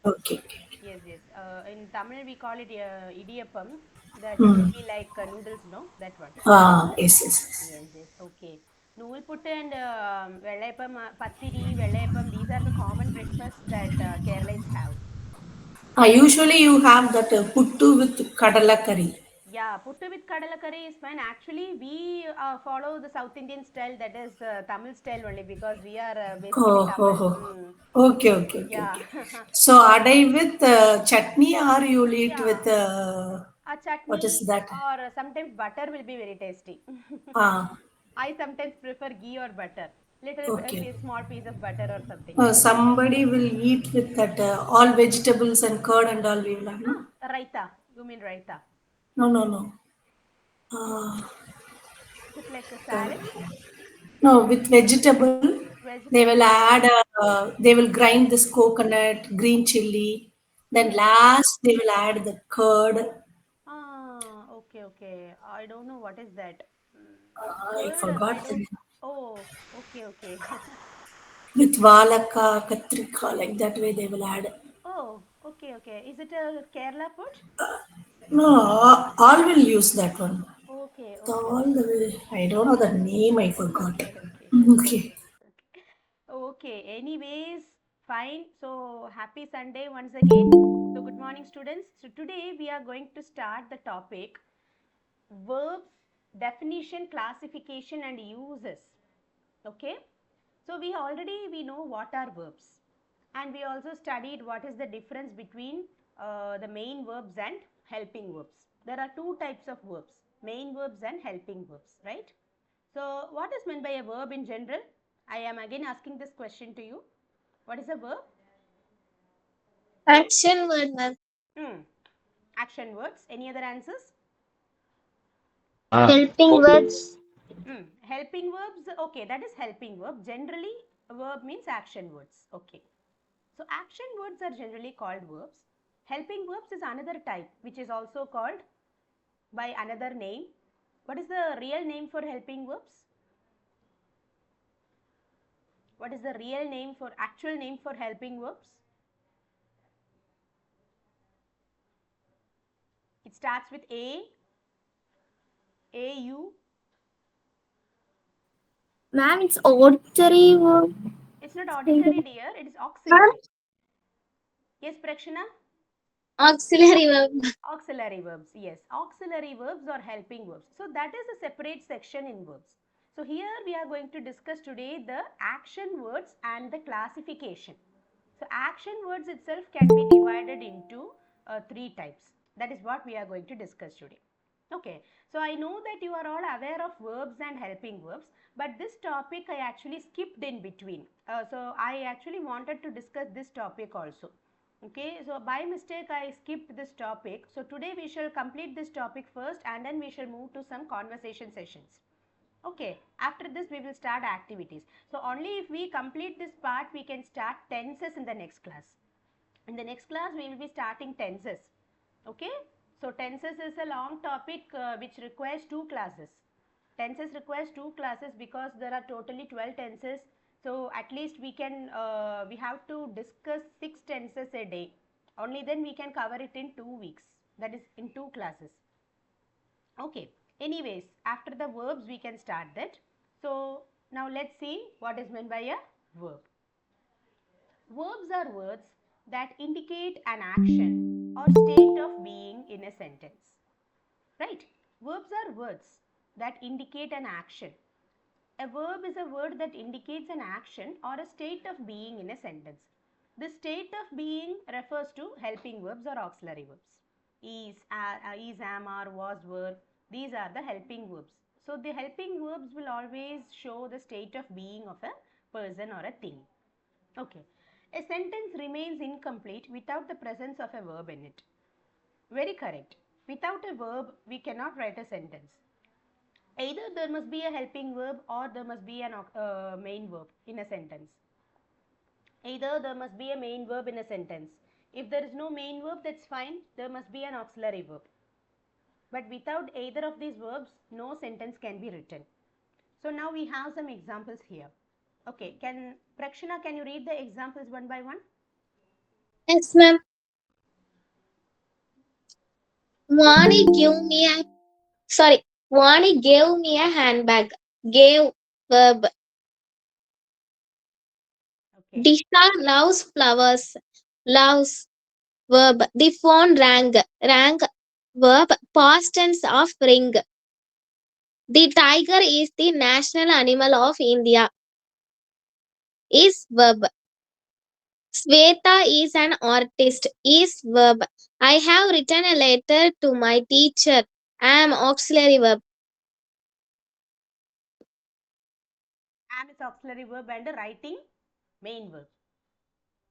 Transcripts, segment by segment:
Okay. Okay. Yes, yes. In Tamil we call it idiyappam. That will Hmm. be like noodles, no? That one. Yes, yes, yes. Yes, yes. Okay. Noodle and vellayappam, pathiri, vellayappam. These are the common breakfasts that Keralites have. Usually you have that puttu with kadala curry. Yeah, puttu with kadala curry is fine. Actually, we follow the South Indian style, that is Tamil style only, because we are basically Oh, Tamil. oh, oh. Mm. Okay, okay, okay, Yeah. okay. So adai with chutney or you'll eat Yeah. with A what is chutney that? or sometimes butter will be very tasty. Ah, I sometimes prefer ghee or butter. Little okay. small piece of butter or something. Somebody will eat with that all vegetables and curd and all we will have, no? Raita. You mean raita? No, no, no. Uh, Is it like a the, salad? no, with vegetable, they will Vegetable? add, they will grind this coconut, green chili. Then Oh. last, they will add the curd. Okay, okay. I don't know what is that. I Curd, I forgot the don't. name. Oh, okay, okay. With valaka, katrika, like that way they will add. Oh, okay, okay. Is it a Kerala food? No, all will use that one. Okay, So okay, all okay. the way, I don't know the name, I forgot. Okay, okay. Okay. Okay. Okay, anyways, fine. So, happy Sunday once again. So, good morning, students. So, today we are going to start the topic verbs, definition, classification, and uses. Okay, so we know what are verbs, and we also studied what is the difference between the main verbs and helping verbs. There are two types of verbs, main verbs and helping verbs, right? So what is meant by a verb in general? I am again asking this question to you. What is a verb? Action word, ma'am. Hmm. Action words. Any other answers? Helping words. Helping verbs. Okay, that is helping verb. Generally, a verb means action words. Okay. So action words are generally called verbs. Helping verbs is another type which is also called by another name. What is the real name for helping verbs? What is the real name for actual name for helping verbs? It starts with A, U. Ma'am, it's auditory word. It's not auditory, dear. It is Ma'am, auxiliary. Yes, Prakshana? auxiliary verb. Auxiliary verbs, yes. Auxiliary verbs or helping verbs. So that is a separate section in verbs. So here we are going to discuss today the action words and the classification. So action words itself can be divided into three types. That is what we are going to discuss today. Okay, so I know that you are all aware of verbs and helping verbs, but this topic I actually skipped in between. So I actually wanted to discuss this topic also. Okay, so by mistake I skipped this topic. So today we shall complete this topic first and then we shall move to some conversation sessions. Okay, after this we will start activities. So only if we complete this part we can start tenses in the next class. In the next class we will be starting tenses. Okay, so tenses is a long topic which requires two classes. Tenses requires two classes because there are totally 12 tenses. So at least we have to discuss 6 tenses a day. Only then we can cover it in 2 weeks. That is in two classes. Okay, anyways, after the verbs we can start that. So now let's see what is meant by a verb. Verbs are words that indicate an action or state of being in a sentence. Right? Verbs are words that indicate an action. A verb is a word that indicates an action or a state of being in a sentence. The state of being refers to helping verbs or auxiliary verbs. Is, am, are, was, were. These are the helping verbs. So the helping verbs will always show the state of being of a person or a thing. Okay. A sentence remains incomplete without the presence of a verb in it. Very correct. Without a verb, we cannot write a sentence. Either there must be a helping verb or there must be an main verb in a sentence. Either there must be a main verb in a sentence. If there is no main verb, that's fine. There must be an auxiliary verb. But without either of these verbs, no sentence can be written. So now we have some examples here. Okay, can Prakshana, can you read the examples one by one? Yes, ma'am. Vani give me a sorry. Vani gave me a handbag. Gave verb. Okay. Disha loves flowers. Loves verb. The phone rang. Rang verb. Past tense of ring. The tiger is the national animal of India. Is verb. Sweta is an artist. Is verb. I have written a letter to my teacher. Am auxiliary verb. Am is auxiliary verb and writing main verb.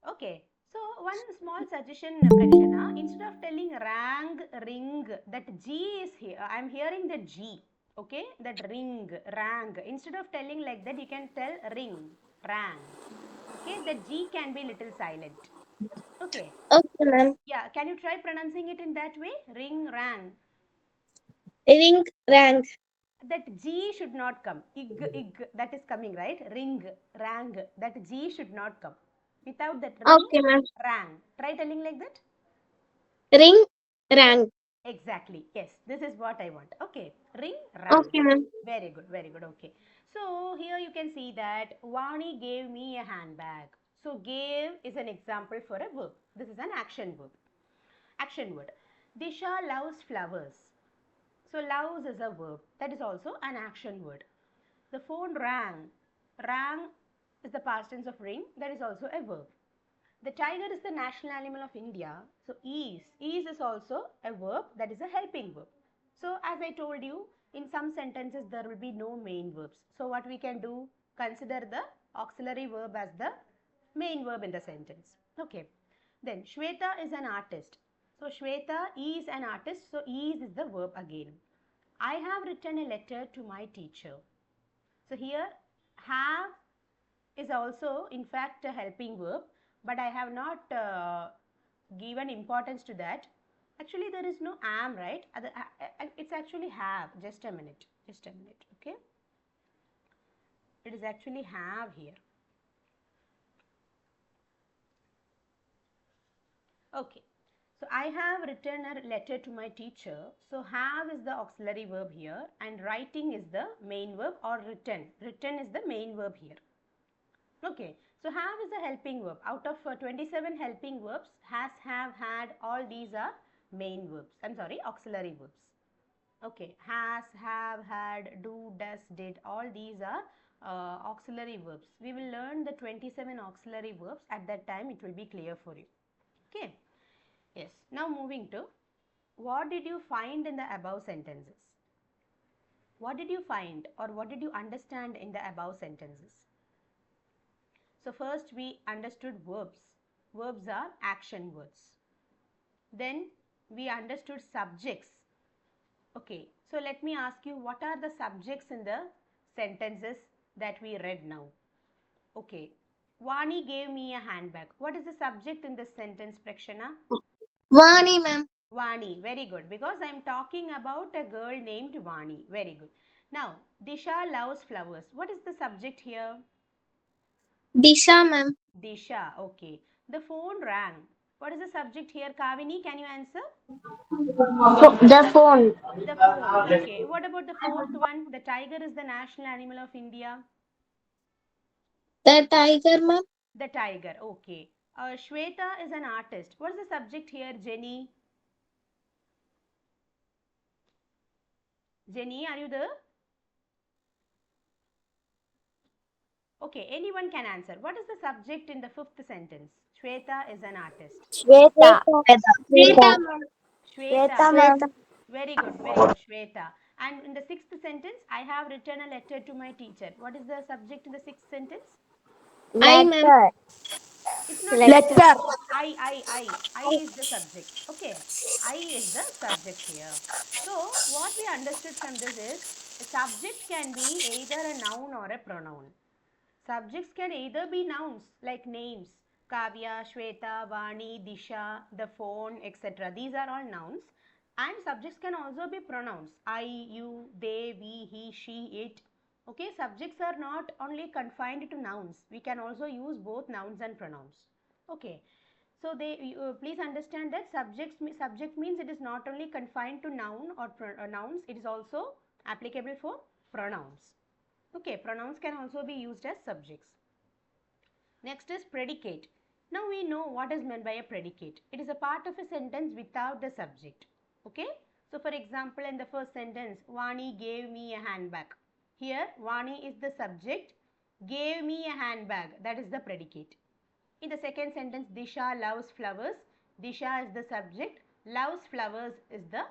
Okay. So one small suggestion, Prakshana. Instead of telling rang, ring, that G is here. I'm hearing the G. Okay, that ring, rang. Instead of telling like that, you can tell ring, rang. Okay, the G can be little silent. Okay. Okay, ma'am. Yeah, can you try pronouncing it in that way? Ring, rang. Ring rang. That G should not come. Ig, that is coming, right? Ring, rang. That G should not come. Without that ring, Okay, ma'am. rang. Try telling like that. Ring rang. Exactly. Yes, this is what I want. Okay. Ring, rang. Okay, ma'am. Very good, very good. Okay. So here you can see that Vani gave me a handbag. So gave is an example for a verb. This is an action verb. Action word. Disha loves flowers. So loves is a verb. That is also an action word. The phone rang. Rang is the past tense of ring. That is also a verb. The tiger is the national animal of India. So is also a verb, that is a helping verb. So as I told you, in some sentences there will be no main verbs. So what we can do? Consider the auxiliary verb as the main verb in the sentence. Okay. Then Shweta is an artist. So Shweta is an artist. So is the verb again. I have written a letter to my teacher. So here have is also in fact a helping verb, but I have not given importance to that. Actually there is no am, right? It's actually have. Just a minute, just a minute. Okay, it is actually have here. Okay, so I have written a letter to my teacher. So have is the auxiliary verb here and writing is the main verb, or written is the main verb here. Okay, so have is a helping verb. Out of 27 helping verbs, has, have, had, all these are main verbs. I'm sorry, auxiliary verbs. Okay, has, have, had, do, does, did, all these are auxiliary verbs. We will learn the 27 auxiliary verbs. At that time, it will be clear for you. Okay, yes. Now moving to, what did you find in the above sentences? What did you find or what did you understand in the above sentences? So first we understood verbs. Verbs are action words. Then we understood subjects. Okay, so let me ask you, what are the subjects in the sentences that we read now? Okay, Vani gave me a handbag. What is the subject in this sentence, Prakshana? Vani, ma'am. Vani, very good, because I am talking about a girl named Vani. Very good. Now, Disha loves flowers. What is the subject here? Disha, ma'am. Disha, okay. The phone rang. What is the subject here, Kavini? Can you answer? The phone. The phone, okay. What about the fourth one? The tiger is the national animal of India. The tiger, ma'am. The tiger, okay. Shweta is an artist. What is the subject here, Jenny? Jenny, are you there? Okay, anyone can answer. What is the subject in the fifth sentence? Shweta is an artist. Shweta. Shweta. Shweta, ma'am. Shweta. Shweta. Very good, Shweta. And in the sixth sentence, I have written a letter to my teacher. What is the subject in the sixth sentence? I, ma'am. It's not letter. Letter. I is the subject. Okay. I is the subject here. So, what we understood from this is a subject can be either a noun or a pronoun. Subjects can either be nouns like names, Kavya, Shweta, Vani, Disha, the phone, etc. These are all nouns. And subjects can also be pronouns. I, you, they, we, he, she, it. Okay, subjects are not only confined to nouns. We can also use both nouns and pronouns. Okay, So please understand that subject means it is not only confined to noun or nouns, it is also applicable for pronouns. Okay, pronouns can also be used as subjects. Next is predicate. Now we know what is meant by a predicate. It is a part of a sentence without the subject. Okay. So for example, in the first sentence, Vani gave me a handbag. Here, Vani is the subject, gave me a handbag. That is the predicate. In the second sentence, Disha loves flowers. Disha is the subject, loves flowers is the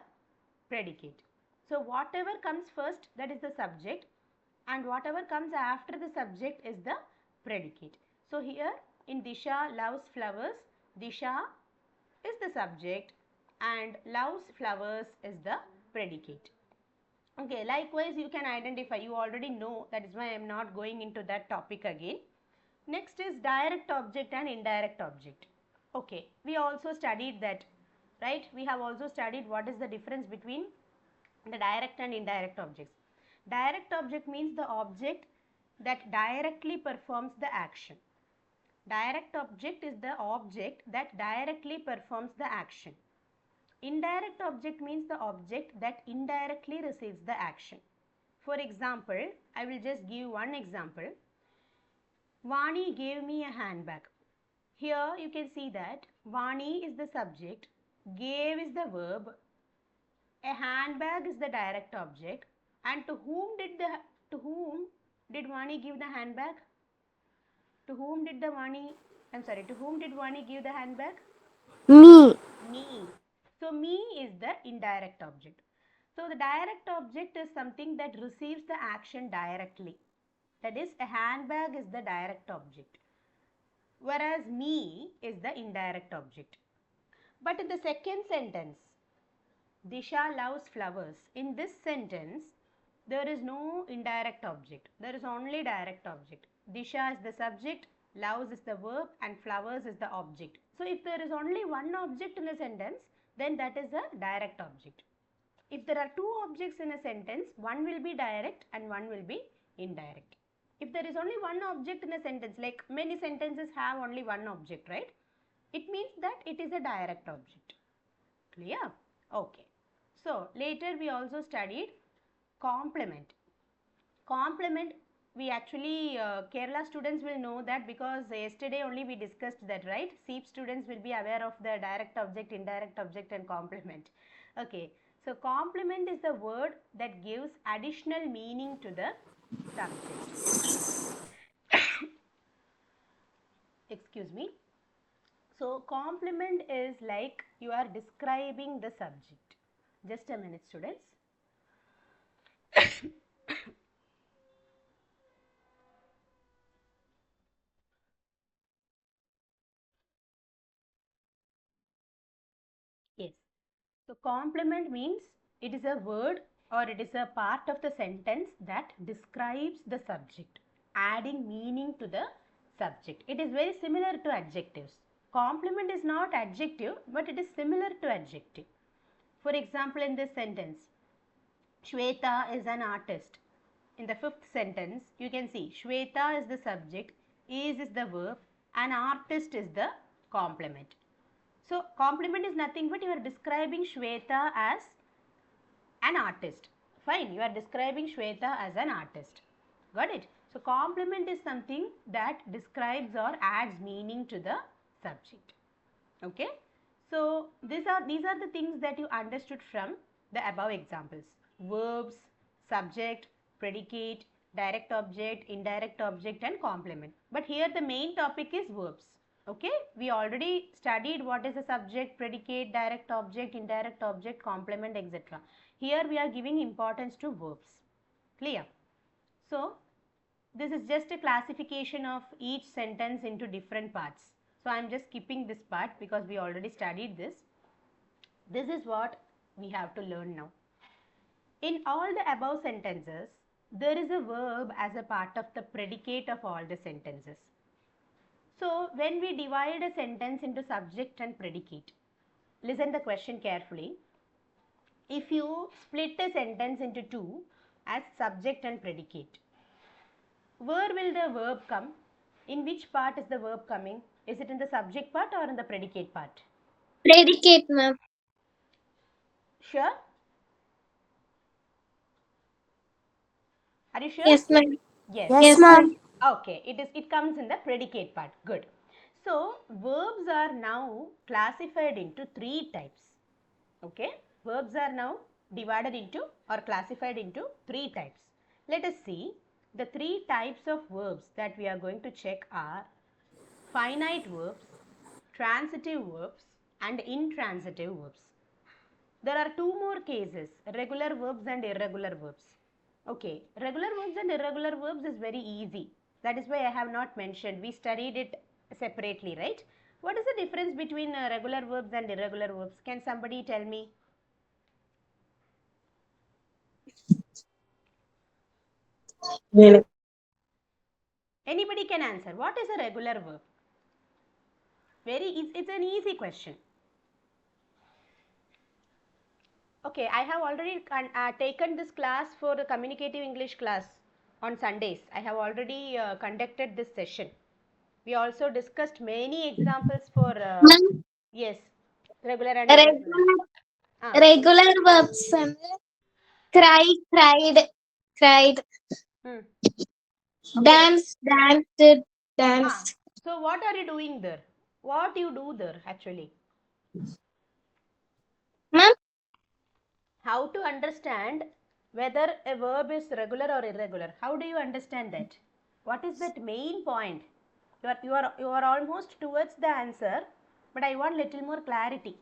predicate. So whatever comes first, that is the subject, and whatever comes after the subject is the predicate. So here in Disha loves flowers, Disha is the subject and loves flowers is the predicate. Okay, likewise you can identify, you already know, that is why I am not going into that topic again. Next is direct object and indirect object. Okay, we also studied that, right? We have also studied what is the difference between the direct and indirect objects. Direct object means the object that directly performs the action. Direct object is the object that directly performs the action. Indirect object means the object that indirectly receives the action. For example, I will just give one example. Vani gave me a handbag. Here you can see that Vani is the subject, gave is the verb, a handbag is the direct object, and to whom did Vani give the handbag? To whom did Vani give the handbag? Me. Me. So me is the indirect object. So the direct object is something that receives the action directly. That is, a handbag is the direct object, whereas me is the indirect object. But in the second sentence, Disha loves flowers. In this sentence, there is no indirect object. There is only direct object. Disha is the subject, loves is the verb, and flowers is the object. So if there is only one object in a sentence, then that is a direct object. If there are two objects in a sentence, one will be direct and one will be indirect. If there is only one object in a sentence, like many sentences have only one object, right? It means that it is a direct object. Clear? Okay. So later we also studied complement. Complement, we actually Kerala students will know that because yesterday only we discussed that, right? SEEP students will be aware of the direct object, indirect object and complement. Okay. So complement is the word that gives additional meaning to the subject. Excuse me. So complement is like you are describing the subject. Just a minute, students. Yes. So complement means it is a word or it is a part of the sentence that describes the subject, adding meaning to the subject. It is very similar to adjectives. Complement is not adjective, but it is similar to adjective. For example, in this sentence, Shweta is an artist. In the fifth sentence, you can see Shweta is the subject, is the verb, and artist is the complement. So, complement is nothing but you are describing Shweta as an artist. Fine, you are describing Shweta as an artist. Got it? So, complement is something that describes or adds meaning to the subject. Okay? So, these are the things that you understood from the above examples. Verbs, subject, predicate, direct object, indirect object and complement. But here the main topic is verbs. Okay, we already studied what is a subject, predicate, direct object, indirect object, complement, etc. Here we are giving importance to verbs. Clear? So, this is just a classification of each sentence into different parts. So, I am just skipping this part because we already studied this. This is what we have to learn now. In all the above sentences, there is a verb as a part of the predicate of all the sentences. So, when we divide a sentence into subject and predicate, listen the question carefully. If you split a sentence into two as subject and predicate, where will the verb come? In which part is the verb coming? Is it in the subject part or in the predicate part? Predicate, ma'am. Sure? Are you sure? Yes, ma'am. Yes. Yes, Yes, ma'am. ma'am. Okay, it comes in the predicate part. Good. So verbs are now classified into three types. Okay, verbs are now divided into or classified into three types. Let us see. The three types of verbs that we are going to check are finite verbs, transitive verbs, and intransitive verbs. There are two more cases, regular verbs and irregular verbs. Okay, regular verbs and irregular verbs is very easy. That is why I have not mentioned. We studied it separately, right? What is the difference between regular verbs and irregular verbs? Can somebody tell me? Anybody can answer. What is a regular verb? It's an easy question. Okay, I have already taken this class for the communicative English class on Sundays. I have already conducted this session. We also discussed many examples for Ma'am, yes, regular and irregular. regular, Ah, regular verbs. Cry, cried, cried. hmm. Okay. Dance, danced, Ah, danced. so what are you doing there? What you do there actually? Ma'am, How to understand whether a verb is regular or irregular? How do you understand that? What is that main point? You are almost towards the answer, but I want little more clarity.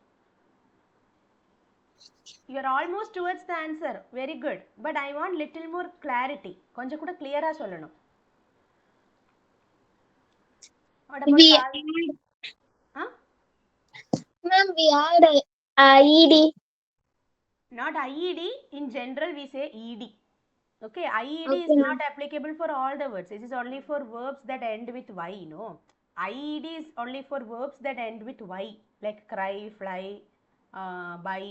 You are almost towards the answer. Very good. But I want little more clarity. கொஞ்சம் கூட clear-ஆ சொல்லணும். What about we Kal? add, Huh? ma'am, we add ed. Not IED. In general, we say ED. Okay, IED is Okay, not ma'am. applicable for all the words. It is only for verbs that end with Y, no? IED is only for verbs that end with Y, like cry, fly, buy.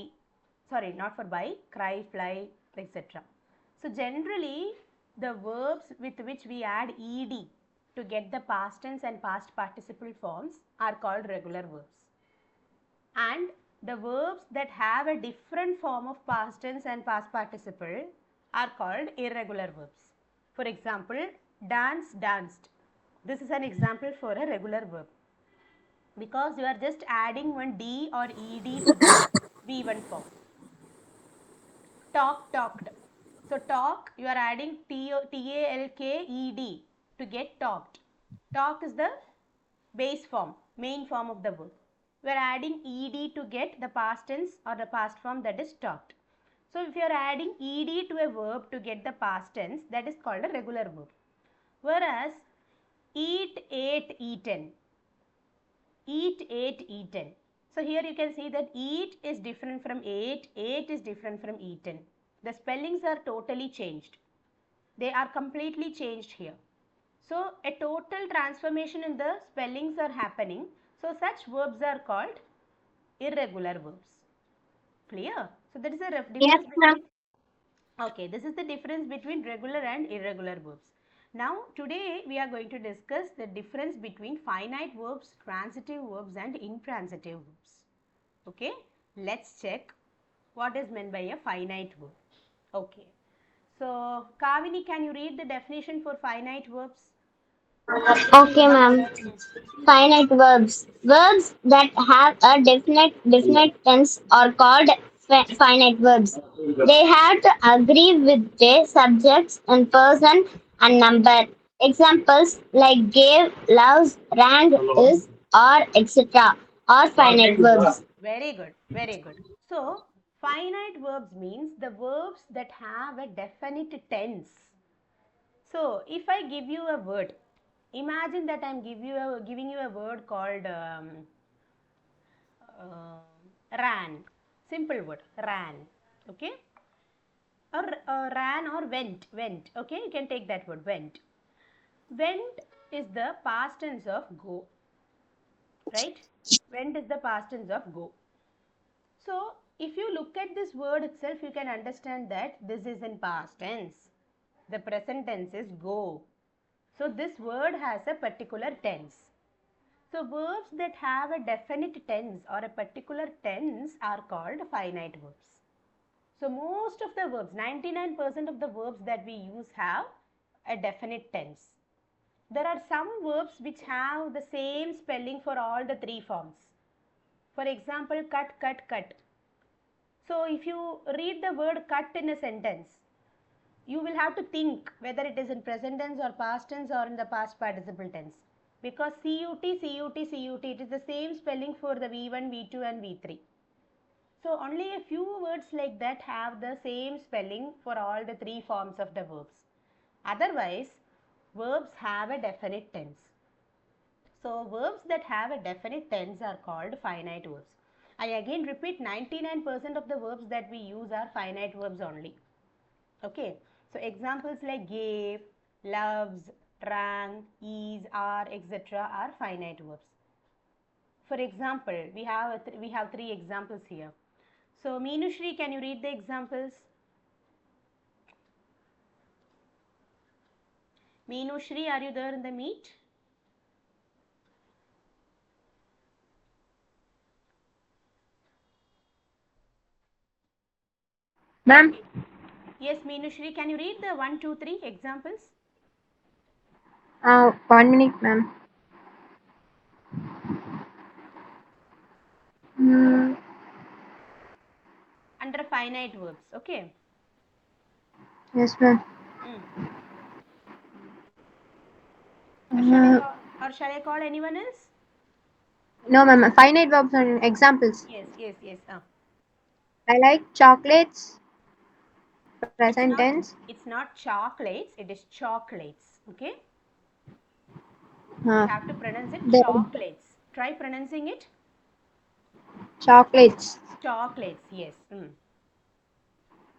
Sorry, not for buy, cry, fly, etc. So, generally, the verbs with which we add ED to get the past tense and past participle forms are called regular verbs. And the verbs that have a different form of past tense and past participle are called irregular verbs. For example, dance, danced. This is an example for a regular verb because you are just adding one D or ED to the V1 form. Talk, talked. So talk, you are adding TALKED to get talked. Talk is the base form, main form of the verb. We are adding ed to get the past tense or the past form, that is talked. So if you are adding ed to a verb to get the past tense, that is called a regular verb. Whereas eat, ate, eaten. Eat, ate, eaten. So here you can see that eat is different from ate is different from eaten. The spellings are totally changed. They are completely changed here. So a total transformation in the spellings are happening. So such verbs are called irregular verbs. Clear? So that is the Yes, difference ma'am. between, okay, this is the difference between regular and irregular verbs. Now today we are going to discuss the difference between finite verbs, transitive verbs and intransitive verbs. Okay, let's check what is meant by a finite verb. Okay, so Kavini, can you read the definition for finite verbs? Okay, ma'am. Finite verbs. Verbs that have a definite tense are called finite verbs. They have to agree with their subjects and person and number. Examples like gave, loves, rang, is, or etc. are finite verbs. Very good, very good. So, finite verbs means the verbs that have a definite tense. So, if I give you a word, imagine that I am giving you a word called ran. Simple word, ran. Okay? Or ran or went. Okay? You can take that word, went. Went is the past tense of go. Right? Went is the past tense of go. So, if you look at this word itself, you can understand that this is in past tense. The present tense is go. So, this word has a particular tense. So verbs that have a definite tense or a particular tense are called finite verbs. So most of the verbs, 99% of the verbs that we use have a definite tense. There are some verbs which have the same spelling for all the three forms. For example, cut, cut, cut. So if you read the word cut in a sentence, you will have to think whether it is in present tense or past tense or in the past participle tense. Because CUT, CUT, CUT, it is the same spelling for the V1, V2 and V3. So only a few words like that have the same spelling for all the three forms of the verbs. Otherwise, verbs have a definite tense. So verbs that have a definite tense are called finite verbs. I again repeat, 99% of the verbs that we use are finite verbs only. Okay, so examples like gave, loves, rang, is, are, etc. are finite verbs. For example, we have three examples here. So Meenushri, can you read the examples? Meenushri, are you there in the meet? Ma'am, Yes, Meenushri, can you read the 1, 2, 3 examples? 1 minute, ma'am. Mm, Under finite verbs, okay? yes, ma'am. Mm. Uh, Or shall I call anyone else? no, ma'am. Finite verbs and examples. Yes, yes, yes. I like chocolates. It's Present not tense. it's not chocolates, it is chocolates, okay? You Uh, have to pronounce it the chocolates. Try pronouncing it. chocolates. Chocolates, yes. Mm.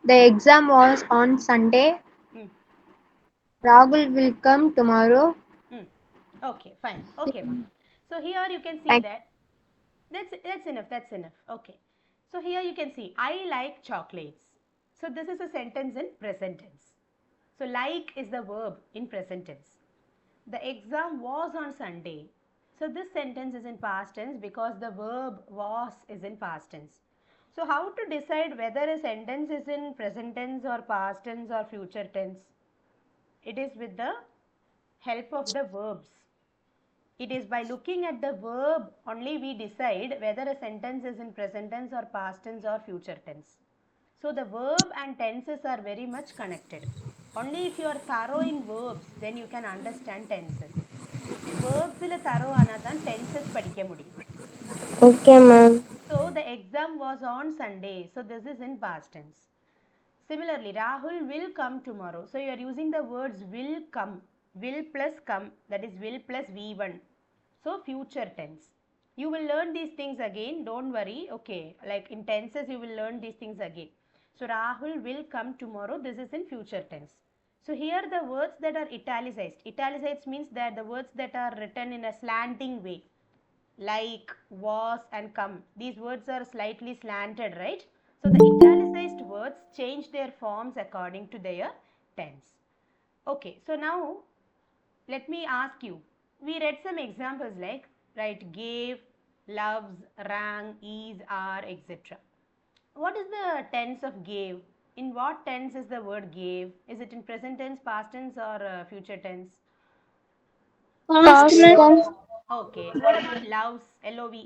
The exam was on Sunday. Mm. Rahul will come tomorrow. Mm. Okay, fine. Okay, ma. So here you can see Thank. that that's enough. That's enough. Okay. So here you can see I like chocolates. So this is a sentence in present tense. So like is the verb in present tense. The exam was on Sunday. So this sentence is in past tense because the verb was is in past tense. So how to decide whether a sentence is in present tense or past tense or future tense? It is with the help of the verbs. It is by looking at the verb only we decide whether a sentence is in present tense or past tense or future tense. So the verb and tenses are very much connected. Only if you are thorough in verbs, then you can understand tenses. Verbs il thorough anathan tenses padikka mudiyum. Okay, ma'am. So the exam was on Sunday. So this is in past tense. Similarly, Rahul will come tomorrow. So you are using the words will come. Will plus come, that is will plus V1. So future tense. You will learn these things again. Don't worry. Okay. Like in tenses, you will learn these things again. So Rahul will come tomorrow. This is in future tense. So here the words that are italicized. Italicized means that the words that are written in a slanting way, like, was and come. These words are slightly slanted, right? So the italicized words change their forms according to their tense. Okay, so now let me ask you. We read some examples like, right, gave, loves, rang, is, are, etc. What is the tense of gave? In what tense is the word gave? Is it in present tense, past tense, or future tense? Past tense. Okay. What about loves? Loves.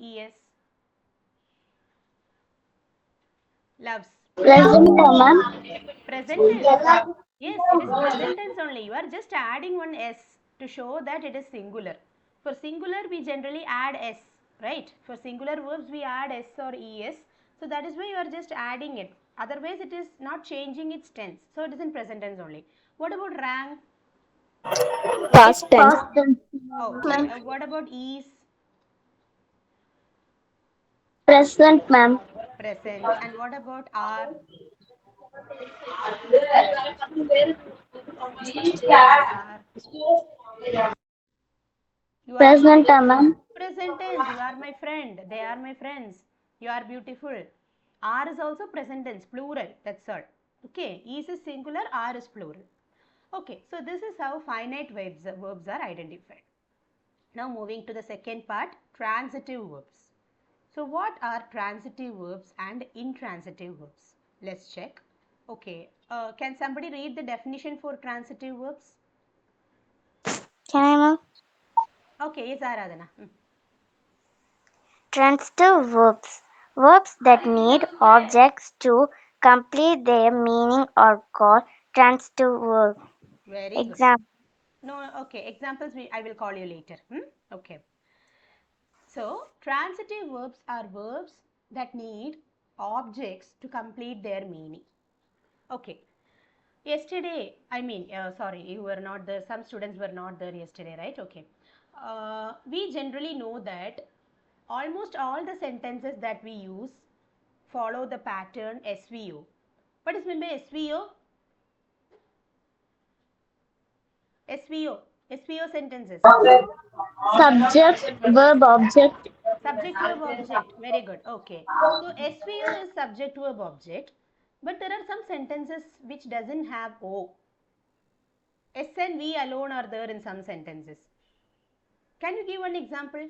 Loves. Present, ma'am. Present tense. Yes, it is present tense only. You are just adding one s to show that it is singular. For singular, we generally add s, right? For singular verbs, we add s or es. So that is why you are just adding it. Otherwise, it is not changing its tense. So it is in present tense only. What about rang? Past tense. Okay. What about is? Present, ma'am. Present. And what about are? Are. You are my Present, ma'am. present tense. You are my friend. They are my friends. You are beautiful. Are is also present tense, plural. That's all. Okay. Is singular, are is plural. Okay. So this is how finite verbs are identified. Now moving to the second part, transitive verbs. So what are transitive verbs and intransitive verbs? Let's check. Okay, can somebody read the definition for transitive verbs? Can I, ma'am? Okay, yes, Aradhana. Transitive verbs. Verbs that need objects to complete their meaning are called transitive verbs. Very good. Example. No, okay, examples I will call you later. Okay. So, transitive verbs are verbs that need objects to complete their meaning. Okay. Yesterday, sorry, you were not there. Some students were not there yesterday, right? Okay. We generally know that almost all the sentences that we use follow the pattern SVO. What is meant by SVO? SVO. SVO sentences. Subject, verb, object. Subject, verb, object. Very good. Okay. So SVO is subject, verb, object. But there are some sentences which doesn't have O. S and V alone are there in some sentences. Can you give one example?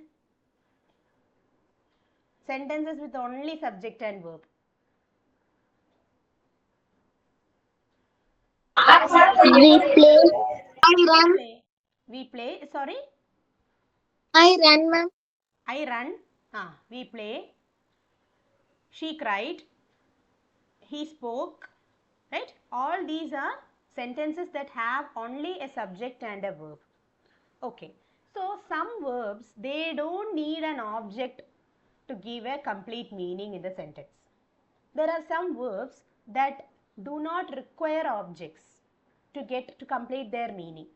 Sentences with only subject and verb. We play. I We run. play. We play. Sorry. I run, ma'am. I run. We play. She cried. He spoke. Right? All these are sentences that have only a subject and a verb. Okay. So some verbs, they don't need an object to give a complete meaning in the sentence. There are some verbs that do not require objects to complete their meaning.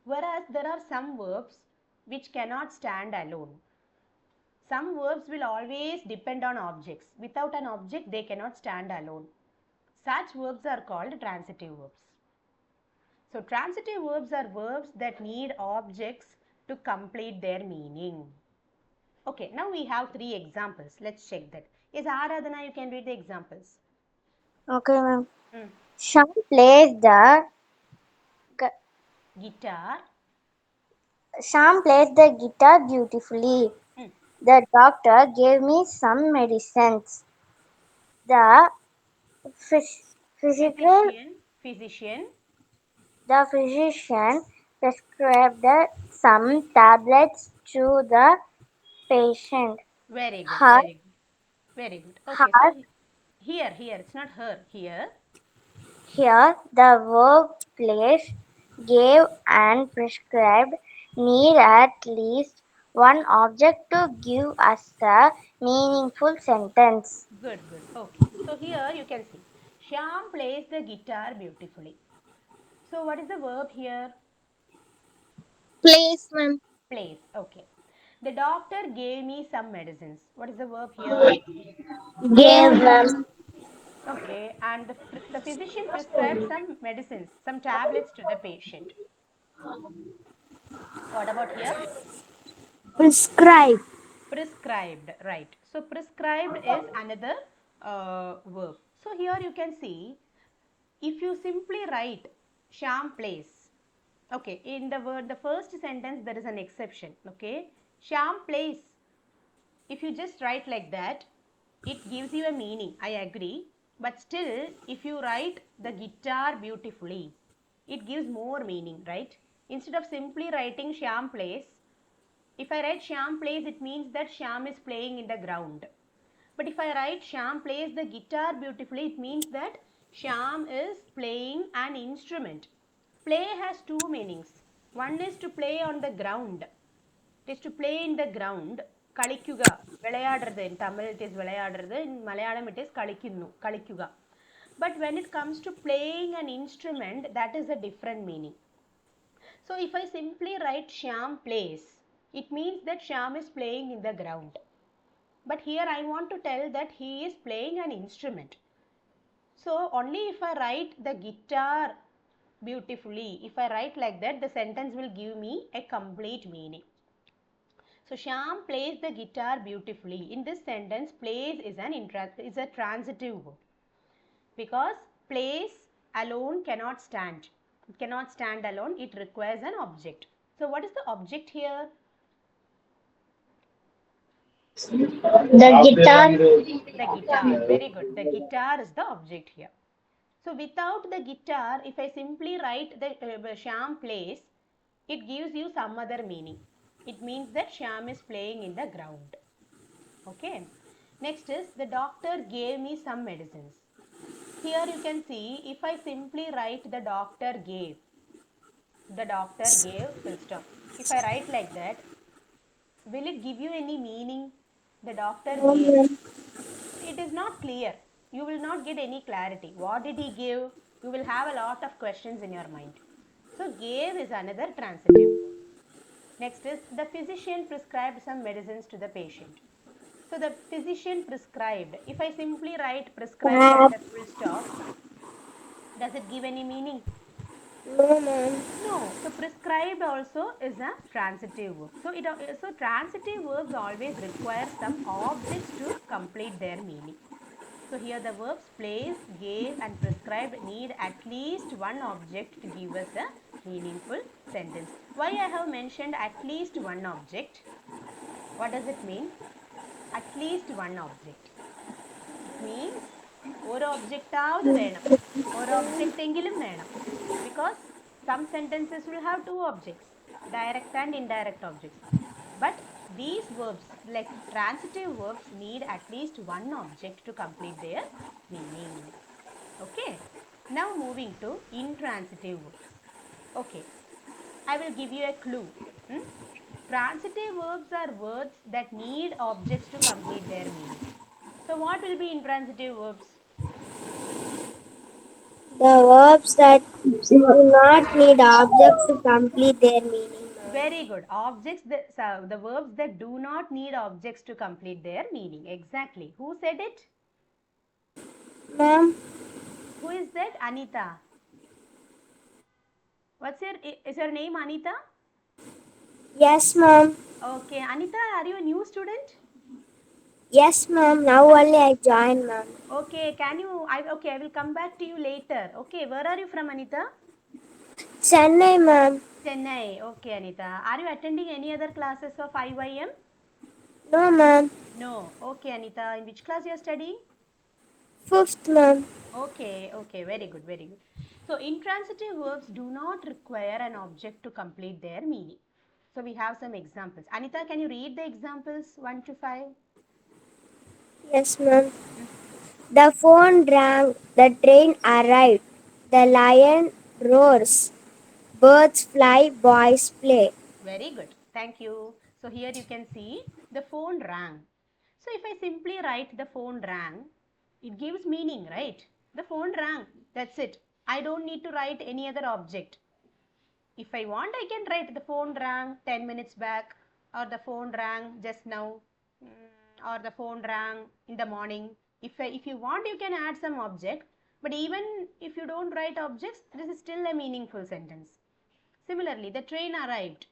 Whereas there are some verbs which cannot stand alone. Some verbs will always depend on objects. Without an object, they cannot stand alone. Such verbs are called transitive verbs. So transitive verbs are verbs that need objects to complete their meaning. Okay, now we have 3 examples. Let's check that. Yes, Aradhana, you can read the examples. Okay, ma'am. Mm. Sean plays the Guitar. Sham plays the guitar beautifully. Mm. The doctor gave me some medicines. The phys- physical, Physician. the physician prescribed some tablets to the patient. Very good, Her, very good, very good. Okay, so her, here, it's not her, here. here the verb place gave and prescribed need at least one object to give us a meaningful sentence. Good, good. Okay, so here you can see Shyam plays the guitar beautifully. So what is the verb here? Placement. Plays. Okay. The doctor gave me some medicines. What is the verb here? Gave them. Okay, and the physician prescribed some medicines, some tablets to the patient. What about here? Prescribe. Prescribed, right. So prescribed is another verb. So here you can see, if you simply write Shyam plays, okay, in the word, the first sentence there is an exception, okay. Shyam plays, if you just write like that, it gives you a meaning, I agree. But still, if you write the guitar beautifully, it gives more meaning, right? Instead of simply writing Shyam plays, if I write Shyam plays, it means that Shyam is playing in the ground. But if I write Shyam plays the guitar beautifully, it means that Shyam is playing an instrument. Play has two meanings. One is to play on the ground. It is to play in the ground. കളിക്കുക വിളയാടുறது. In Tamil it is വിളയാടുறது. In Malayalam it is കളിക്കുന്നു കളിക്കുക. But when it comes to playing an instrument, that is a different meaning. So if I simply write Shyam plays, it means that Shyam is playing in the ground. But here I want to tell that he is playing an instrument. So only if I write the guitar beautifully, if I write like that, the sentence will give me a complete meaning. So Shyam plays the guitar beautifully. In this sentence, plays is a transitive verb, because plays alone cannot stand. It cannot stand alone. It requires an object. So what is the object here? The guitar. The guitar. Very good. The guitar is the object here. So without the guitar, if I simply write the Shyam plays, it gives you some other meaning. It means that Shyam is playing in the ground. Okay. Next is the doctor gave me some medicines. Here you can see if I simply write the doctor gave full stop. If I write like that, will it give you any meaning? The doctor No, gave. ma'am. It is not clear. You will not get any clarity. What did he give? You will have a lot of questions in your mind. So, gave is another transitive. Next is the physician prescribed some medicines to the patient. So, the physician prescribed. If I simply write prescribed and Ma'am. a full stop, does it give any meaning? No, ma'am. No. So, prescribed also is a transitive verb. So transitive verbs always require some objects to complete their meaning. So here the verbs place, gave and prescribed need at least one object to give us a meaningful sentence. Why I have mentioned at least one object? What does it mean? At least one object. It means ഒരു ഒബ്ജക്റ്റാவது വേണം. ഒരു object എങ്കിലും വേണം. Because some sentences will have two objects, direct and indirect objects. But these verbs, like transitive verbs, need at least one object to complete their meaning. Okay. Now moving to intransitive verbs. Okay. I will give you a clue. Hmm? Transitive verbs are words that need objects to complete their meaning. So what will be intransitive verbs? The verbs that do not need objects to complete their meaning. Very good. The verbs that do not need objects to complete their meaning. Exactly. Who said it? Ma'am. Who is that? Anita. Is your name Anita? Yes, ma'am. Okay. Anita, are you a new student? Yes, ma'am. Now only I joined, ma'am. Okay. I will come back to you later. Okay. Where are you from, Anita? Chennai, ma'am. Chennai. Okay, Anita. Are you attending any other classes of IYM? No, ma'am. No. Okay, Anita. In which class you are studying? Fifth, ma'am. Okay, okay, very good, very good. So, intransitive verbs do not require an object to complete their meaning. So, we have some examples. Anita, can you read the examples 1 to 5? Yes, ma'am. The phone rang. The train arrived. The lion roars. Birds fly. Boys play. Very good. Thank you. So, here you can see the phone rang. So, if I simply write the phone rang, it gives meaning, right? The phone rang. That's it. I don't need to write any other object. If I want, I can write the phone rang 10 minutes back, or the phone rang just now, or the phone rang in the morning. If you want, you can add some object. But even if you don't write objects, this is still a meaningful sentence. Similarly, the train arrived.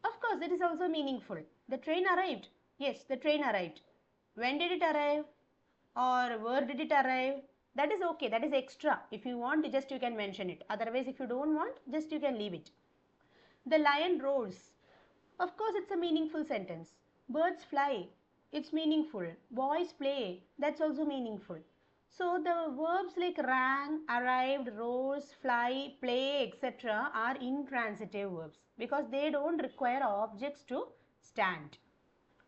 Of course, it is also meaningful. The train arrived. Yes, the train arrived. When did it arrive? Or where did it arrive? That is okay. That is extra. If you want, just you can mention it. Otherwise, if you don't want, just you can leave it. The lion roars. Of course, it's a meaningful sentence. Birds fly. It's meaningful. Boys play. That's also meaningful. So the verbs like rang, arrived, rose, fly, play, etc. are intransitive verbs because they don't require objects to stand.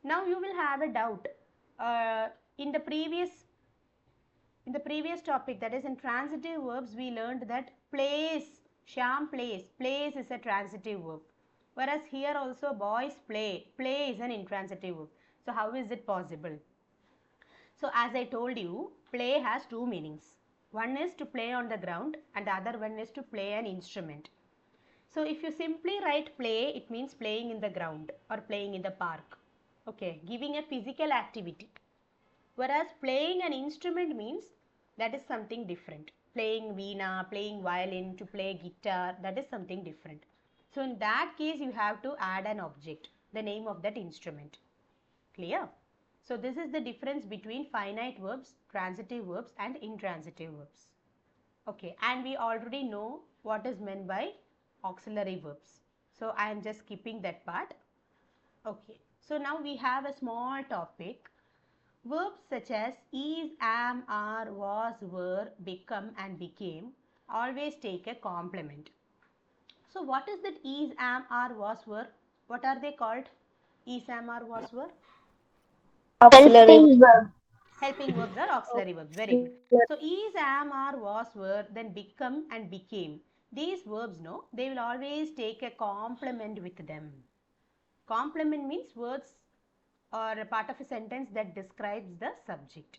Now you will have a doubt. Uh, in the previous topic, that is in transitive verbs, we learned that plays, Shyam plays is a transitive verb. Whereas here also boys play is an intransitive verb. So how is it possible? So as I told you, play has two meanings. One is to play on the ground and the other one is to play an instrument. So if you simply write play, it means playing in the ground or playing in the park. Okay, giving a physical activity. Whereas playing an instrument means that is something different. Playing veena, playing violin, to play guitar, that is something different. So in that case, you have to add an object, the name of that instrument. Clear? So this is the difference between finite verbs, transitive verbs and intransitive verbs. Okay, and we already know what is meant by auxiliary verbs. So I am just skipping that part. Okay. So now we have a small topic. Verbs such as is, am, are, was, were, become and became always take a complement. So what is that is, am, are, was, were? What are they called? Is, am, are, was, were? Auxiliary. Helping verb. Helping verbs or auxiliary verbs. Very good. So is, am, are, was, were, then become and became. These verbs, no, they will always take a complement with them. Complement means words or a part of a sentence that describes the subject.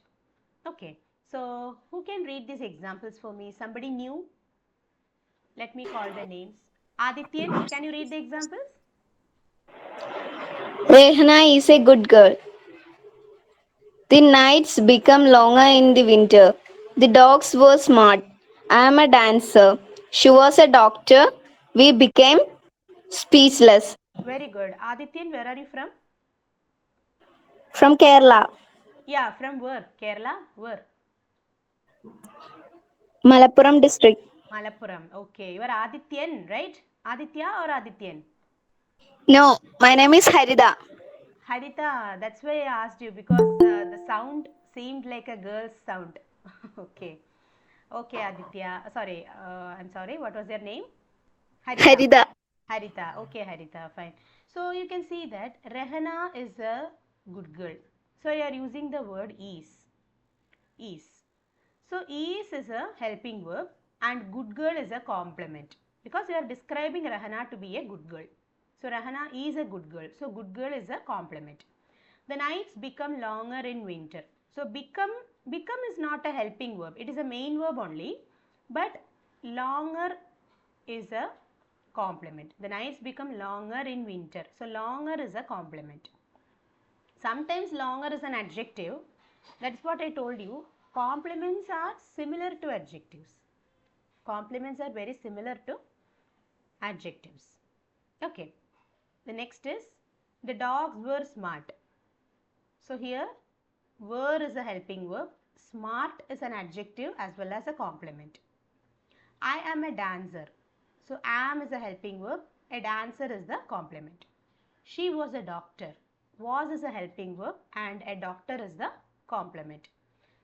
Okay. So who can read these examples for me? Somebody new? Let me call the names. Adityan, can you read the examples? Rehana is a good girl. The nights become longer in the winter. The dogs were smart. I am a dancer. She was a doctor. We became speechless. Very good. Adityan, where are you from? From Kerala, Yeah, from where? Kerala? Where? Malappuram district. Malappuram. Okay. You are Adityan, right? Aditya or Adityan? No, my name is Harida. Harita, that's why I asked you because the sound seemed like a girl's sound. Okay. Okay, Aditya. Sorry, I'm sorry. What was your name? Harita. Harida. Harita. Okay, Harita. Fine. So you can see that Rehana is a good girl. So you are using the word is. Is. So is a helping verb and good girl is a complement because you are describing Rahana to be a good girl. So Rahana is a good girl. So good girl is a complement. The nights become longer in winter. So become is not a helping verb. It is a main verb only, but longer is a complement. The nights become longer in winter. So longer is a complement. Sometimes longer is an adjective. That's what I told you. Complements are similar to adjectives. Complements are very similar to adjectives. Okay. The next is the dogs were smart. So here were is a helping verb. Smart is an adjective as well as a complement. I am a dancer. So am is a helping verb. A dancer is the complement. She was a doctor. Was is a helping verb and a doctor is the complement.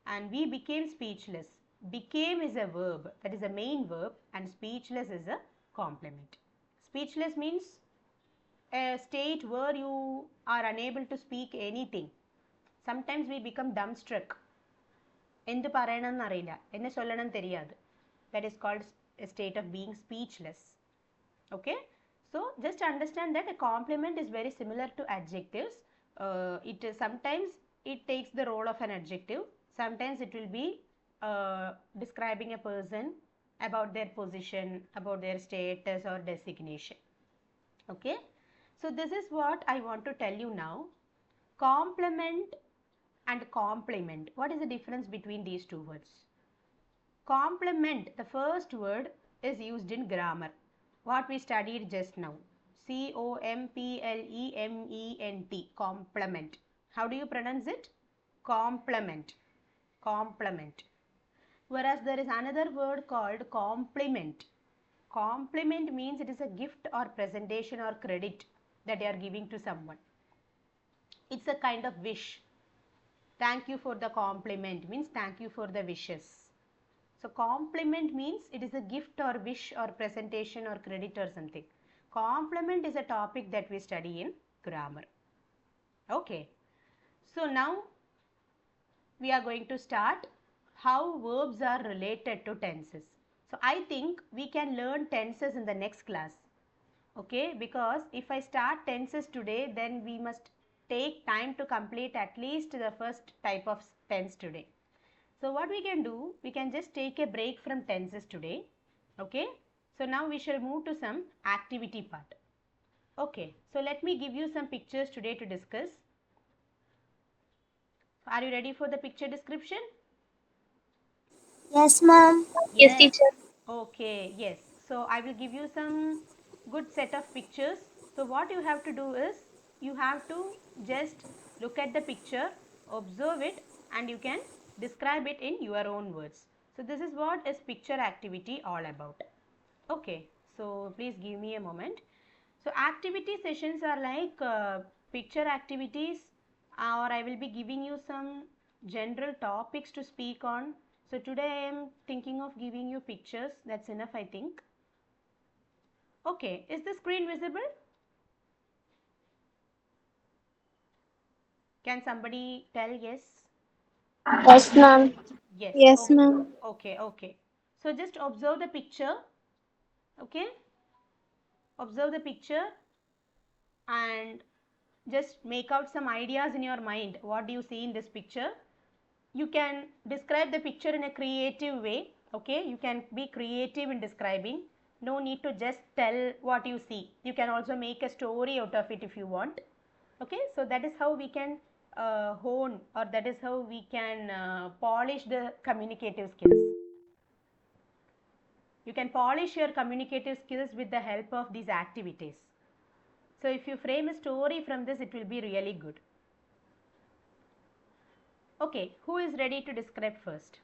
And we became speechless. Became is a verb, that is a main verb, and speechless is a complement. Speechless means a state where you are unable to speak anything. Sometimes we become dumbstruck. എന്ത് പറയണമെന്ന് അറിയില്ല എന്നെ ചൊല്ലണം தெரியாது. That is called a state of being speechless. Okay, so just understand that a complement is very similar to adjectives. It is sometimes it takes the role of an adjective, sometimes it will be describing a person about their position, about their status or designation. Okay, so this is what I want to tell you now. Complement and complement, what is the difference between these two words? Complement, the first word is used in grammar. What we studied just now. C-O-M-P-L-E-M-E-N-T. Complement. How do you pronounce it? Complement. Complement. Whereas there is another word called compliment. Compliment means it is a gift or presentation or credit that you are giving to someone. It's a kind of wish. Thank you for the compliment means thank you for the wishes. So compliment means it is a gift or wish or presentation or credit or something. Complement is a topic that we study in grammar. Okay. So now we are going to start how verbs are related to tenses. So I think we can learn tenses in the next class. Okay, because if I start tenses today, then we must take time to complete at least the first type of tense today. So what we can do, we can just take a break from tenses today. Okay, so now we shall move to some activity part. Okay, so let me give you some pictures today to discuss. Are you ready for the picture description? Yes, ma'am. Yes, Yes. teacher. Okay, yes. So I will give you some good set of pictures. So what you have to do is you have to just look at the picture, observe it, and you can describe it in your own words. So this is what is picture activity all about. Okay, so please give me a moment. So activity sessions are like picture activities, or I will be giving you some general topics to speak on. So today I am thinking of giving you pictures. That's enough, I think. Okay, is the screen visible? Can somebody tell yes? Yes, ma'am. Yes. Yes, Okay. ma'am. Okay. Okay. So just observe the picture. Okay. Observe the picture and just make out some ideas in your mind. What do you see in this picture? You can describe the picture in a creative way. Okay. You can be creative in describing. No need to just tell what you see. You can also make a story out of it if you want. Okay. So that is how we can hone, or that is how we can polish the communicative skills. You can polish your communicative skills with the help of these activities. So if you frame a story from this, it will be really good. Okay, who is ready to describe first?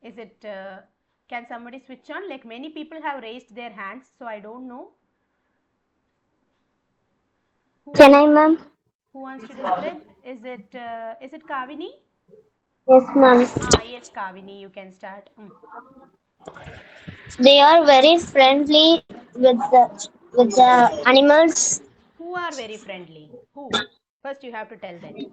Is it, can somebody switch on? Like many people have raised their hands, so I don't know. Who Can wants I, to, ma'am? who wants to describe? Is it Kavini? Yes, ma'am. Ah, yes, Kavini, you can start. They are very friendly with the animals. Who are very friendly? Who? First you have to tell that.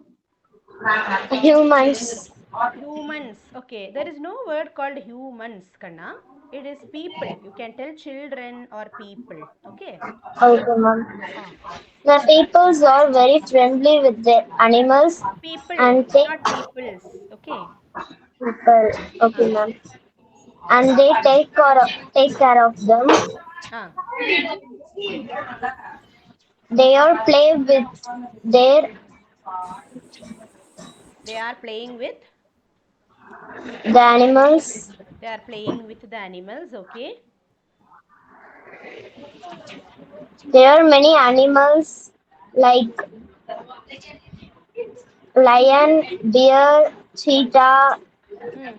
Humans. Humans. Okay, there is no word called humans, Kanna. It is people. You can tell children or people. Okay. Okay, ma'am. Ah, The peoples are very friendly with the animals people, and take not peoples. Okay. people. Okay, Ah, ma'am. And they take care of them. ah. They are play with their They are playing with. the animals. They are playing with the animals. Okay. There are many animals like lion, deer, cheetah, Hmm.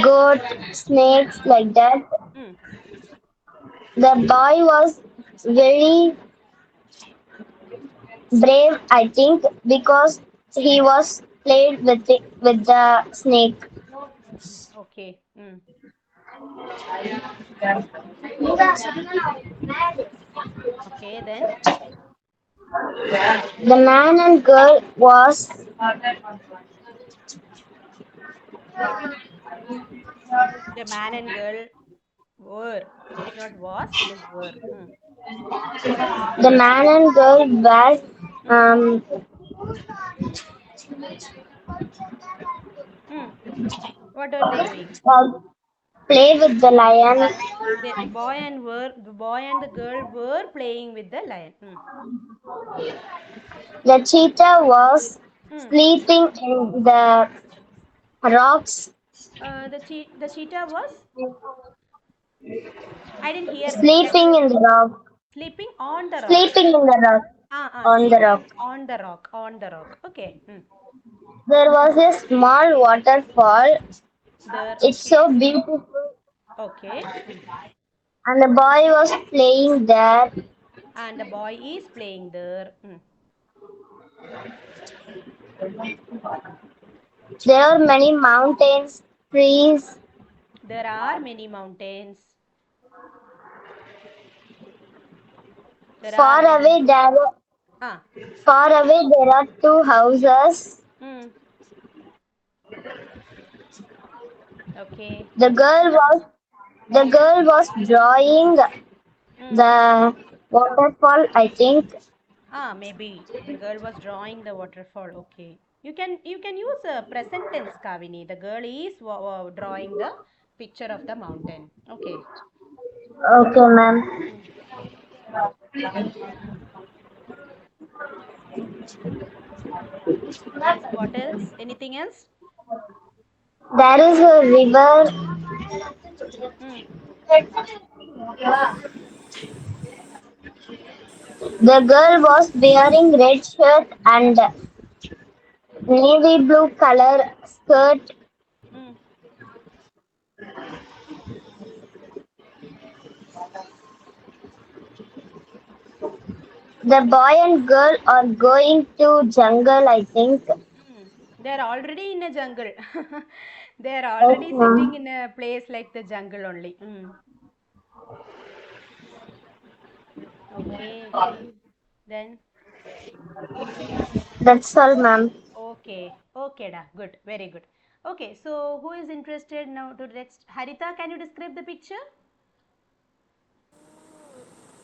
goat, snakes like that. Hmm. The boy was very brave, I think, because he was played with the snake. Okay. Hmm. Okay. Then The man and girl was the man and girl were. It is not was. It is were. Hmm. the man and girl were Hmm. um, Hmm. What are they doing? uh, play with the lion. The boy and the girl were playing with the lion. Hmm. The cheetah was Hmm. sleeping in the rocks. The cheetah was. I didn't hear that. Can Sleeping in the rock. sleeping on the rock. Sleeping in the rock. On the Sleeping rock. on the rock. On the rock. Okay. Hmm. There was a small waterfall. There. It's Okay. so beautiful. Okay. Hmm. And the boy was playing there. And the boy is playing there. Hmm. There are many mountains, trees. There are many mountains. There are Far many. away there Ah. Far away there are two houses. Hmm. Okay. The girl was drawing Hmm. the waterfall, I think. Ah, maybe the girl was drawing the waterfall. Okay. You can use a present tense, Kavini. The girl is drawing the picture of the mountain. Okay. Okay, ma'am. Hmm. Yes. What else? Anything else? There is a river. Hmm. The girl was wearing red shirt and navy blue color skirt. Hmm. The boy and girl are going to jungle, I think. Hmm. They're already in a jungle. They're Yes, already sitting ma'am. in a place like the jungle only. Okay. Then, That's all, ma'am. okay. Okay, da. Good. Very good. Okay, so who is interested now to next? Harita, can you describe the picture?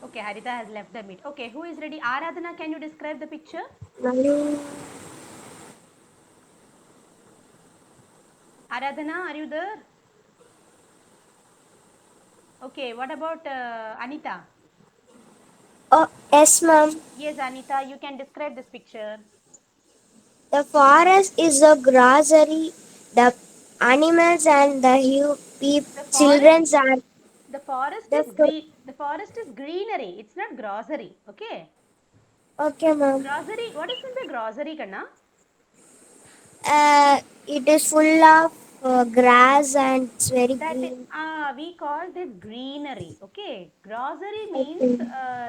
Okay, Harita has left the meet. Okay, who is ready? Aradhana, can you describe the picture? Aradhana, are you there? Okay, what about Anita? Oh, yes, ma'am. Yes, Anita, you can describe this picture. The forest is a grocery. The animals and the The children forest, are the forest the is green. The forest is greenery. It's not grocery. Okay. okay, ma'am. Grocery. What is in the grocery, Kanna? It is full of grass and it's very That green. we call this greenery. Okay. Grocery means Okay.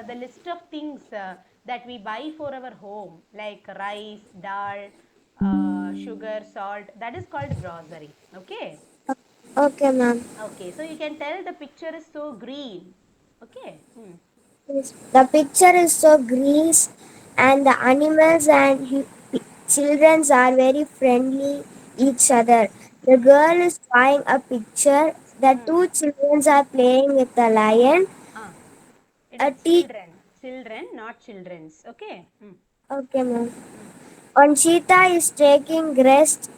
the list of things that we buy for our home, like rice, dal, sugar, salt. That is called grocery. Okay. Okay, ma'am. Okay. So you can tell the picture is so green. Okay. Yes. The picture is so green, and the animals and children are very friendly each other. The girl is drawing a picture. The Hmm. two children are playing with the lion. Ah, it A is tea. children, not children's. Okay. Okay, ma'am. Mm, One cheetah is taking rest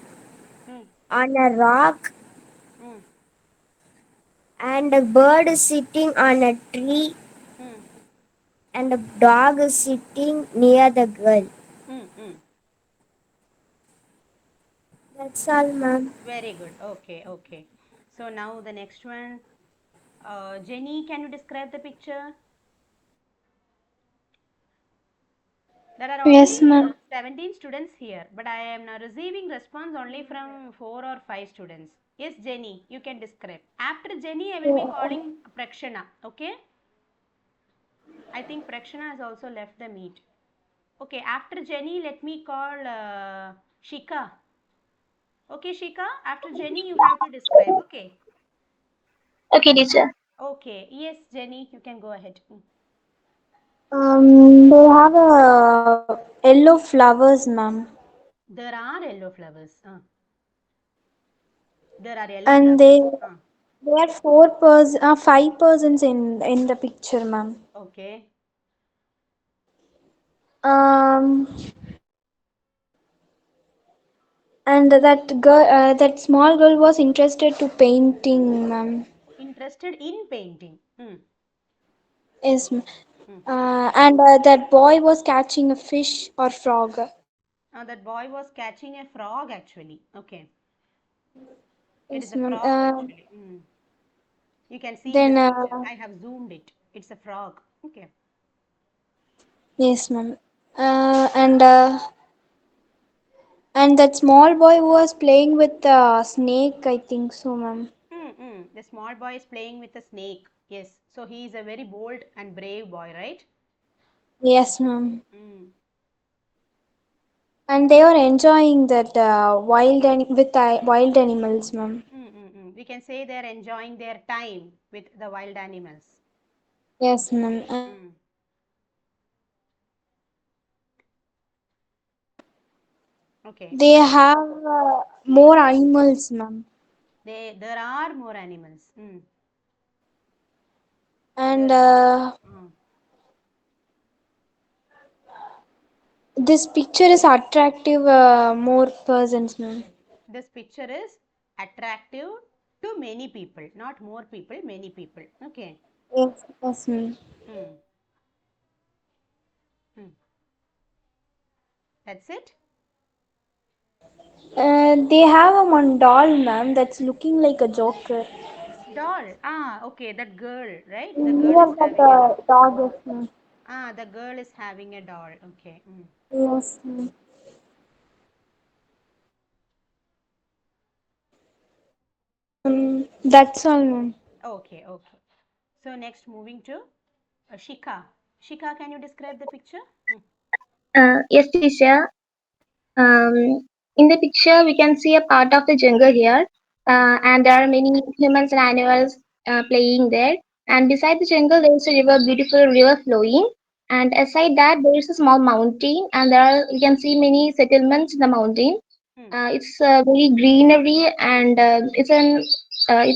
mm, on a rock, mm, and a bird is sitting on a tree, mm, and a dog is sitting near the girl. mm. That's all, ma'am. Very good. Okay, okay. So now the next one. Jenny, can you describe the picture? There are only Yes, ma'am. 17 students here, but I am now receiving response only from 4 or 5 students. Yes, Jenny, you can describe. After Jenny, I will be calling Prakshana. Okay? I think Prakshana has also left the meet. Okay, after Jenny, let me call Shika. Okay, Shika, after Jenny, you have to describe. Okay. Okay, teacher. Okay, yes, Jenny, you can go ahead. They have yellow flowers, ma'am, There are yellow flowers. There are yellow and flowers. they are 5 persons in the picture, ma'am. Okay. Um, and that small girl was interested to painting, ma'am. Interested in painting. Yes, ma'am. Hmm. And that boy was catching a fish or frog. That boy was catching a frog actually. Okay. It is Yes, a ma'am. frog actually. You can see in Then this picture. I have zoomed it. It's a frog. Okay. yes, ma'am. And that small boy was playing with a snake, I think so, ma'am. The small boy is playing with a snake. Yes. So he is a very bold and brave boy, right? Yes, ma'am. Mm. And they were enjoying that wild animals, ma'am. We can say they're enjoying their time with the wild animals. Yes, ma'am. Mm. Okay. They What about have more animals, ma'am. there are more animals. And There mm. this picture is attractive more persons, ma'am. This picture is attractive to many people, not more people, many people. Okay. Yes, yes, ma'am. Mm. Mm. That's it. They have a one doll, ma'am, that's looking like a joker. Doll. Okay. That girl, right? The girl Near is that having a dog, yes, ma'am. the girl is having a doll. Okay. Yes, ma'am. That's all, ma'am. Okay. Okay. So next, moving to Shika. Shika, can you describe the picture? Yes, teacher. Um, in the picture, we can see a part of the jungle here, Hmm. and there are many humans and animals playing there. And beside the jungle, there is a river, beautiful river flowing. And aside that, there is a small mountain, and there are we can see many settlements in the mountain. Hmm. It's very greenery, and it's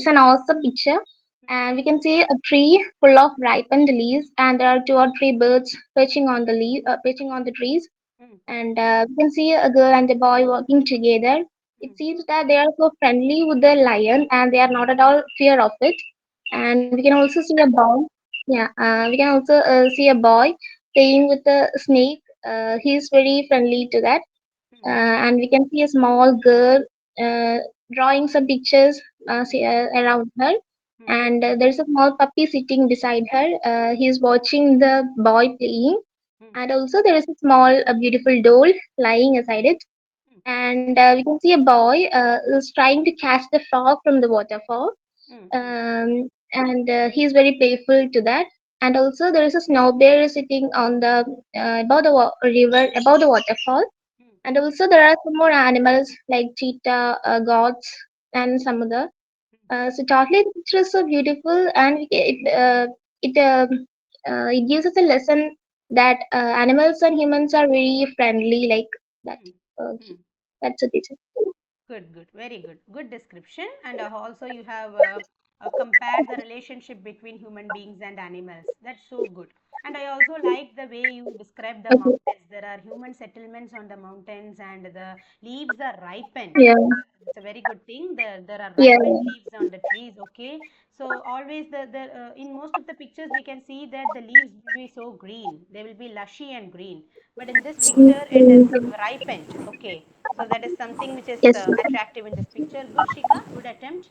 an awesome picture. Hmm. And we can see a tree full of ripened leaves, and there are two or three birds perching on the trees, Hmm. and we can see a girl and a boy working together. It Hmm. seems that they are so friendly with the lion and they are not at all fear of it. And we Okay. can also see a boy. Yeah, we can also see a boy playing with a snake. He is very friendly to that. Hmm. And we can see a small girl uh, drawing some pictures around her. Hmm. And there's a small puppy sitting beside her. He is watching the boy playing, Hmm. and also there is a small, a beautiful doll lying aside it. Hmm. And we can see a boy who's trying to catch the frog from the waterfall. Hmm. Hmm. And he's very playful to that. And also there is a snow bear sitting on the above the river, above the waterfall. Hmm. And also there are some more animals like cheetah, goats, and some other. So totally, the picture is so beautiful, and it gives us a lesson that animals and humans are very friendly, like that. Hmm. Okay, Hmm. that's a teacher. Good, good, very good. Good description. And also, you have compared the relationship between human beings and animals. That's so good. And I also like the way you describe the Okay. mountains. There are human settlements on the mountains, and the leaves are ripened. Yeah, It's a very good thing. There are yeah, ripened leaves on the trees. Okay, so always the in most of the pictures we can see that the leaves will be so green. They will be lushy and green. But in this picture, it is ripened. Okay, so that is something which is yes. attractive in this picture. Good, Shika. Good attempt.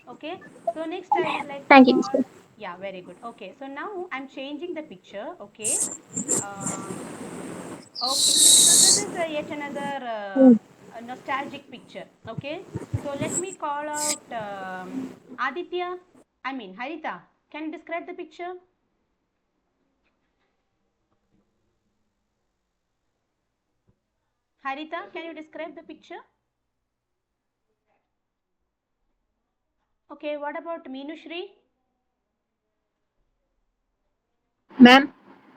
Okay. So next I would like to Thank you, call. teacher. Yeah, very good. Okay. So now I'm changing the picture. Okay. Um, okay. So this is yet another a nostalgic picture. Okay. So let me call out Aditya. I mean Harita. Can you describe the picture? Harita, can you describe the picture? Okay. What about Meenushri? Ma'am,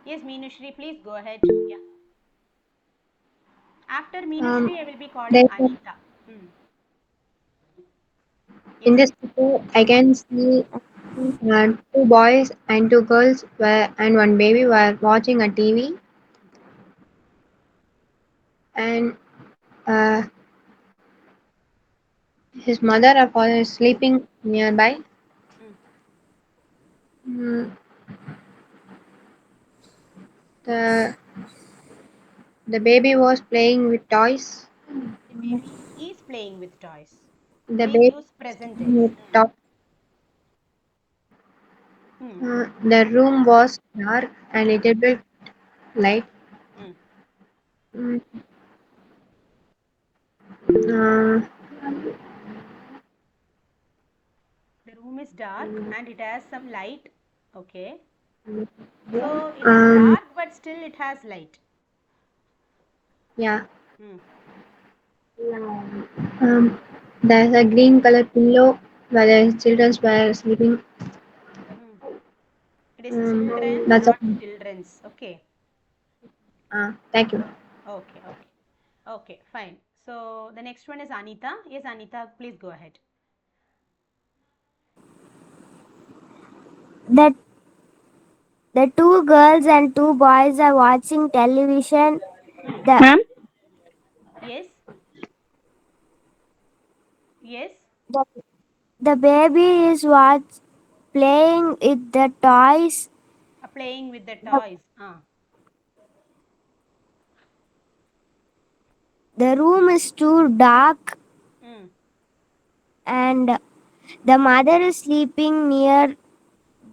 Yes, Meenushri, please go ahead. Yeah. After um, Meenushri, I will be calling there's a, Anita. Hmm. in Yes, this Anita. photo, I can see two boys and two girls and one baby were watching a TV, and uh, his mother or father is sleeping nearby. Hmm. Mm, the the baby was playing with toys. The baby is playing with toys. The Please baby use present tense. with toys. Hmm. The room was dark and a little bit light. Hmm. Mm, uh, The room is dark and it has some light. Okay. So it is um, dark, but still it has light. yeah. Hmm. Um, there's a green color pillow where the children were sleeping. Hmm. It is children's, That's all. not children's. Okay. Thank you. Okay. Okay. Okay. Fine. So the next one is Anita. Yes, Anita, please go ahead. The the two girls and two boys are watching television. Hmm. The Yes. Yes. the, the baby is playing with the toys. Playing with the The, toys. the room is too dark, Hmm. and the mother is sleeping near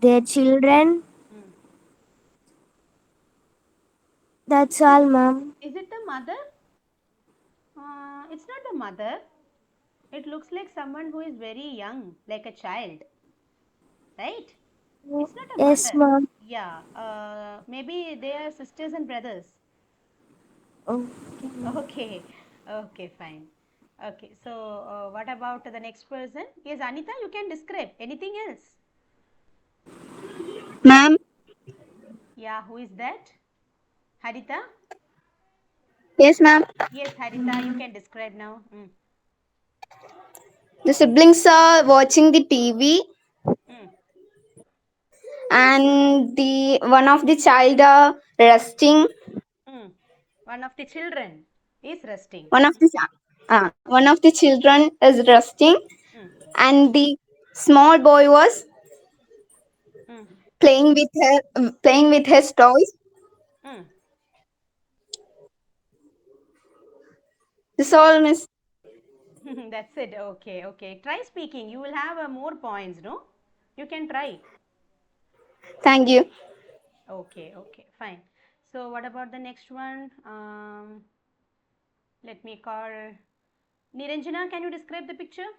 their children. Hmm. That's all, ma'am. Is it the mother? It's not the mother. It looks like someone who is very young, like a child, right? It's not a Yes, mother. ma'am. Yeah, maybe they are sisters and brothers. Okay, ma'am. Okay, okay, fine. Okay, so what about the next person? Yes, Anita, you can describe anything else. Ma'am, Yeah, who is that? Harita? yes, ma'am. Yes, Harita, you can describe now. The siblings are watching the TV, Mm, and the one of the child are resting. mm. One of the children is resting. One of the children is resting, Mm, and the small boy was mm, playing with his toys. mm. This all, miss. That's it. Okay, okay. Try speaking. You will have more points, no? You can try. Thank you. Okay, okay, fine. So, what about the next one? Let me call Niranjana. Can you describe the picture?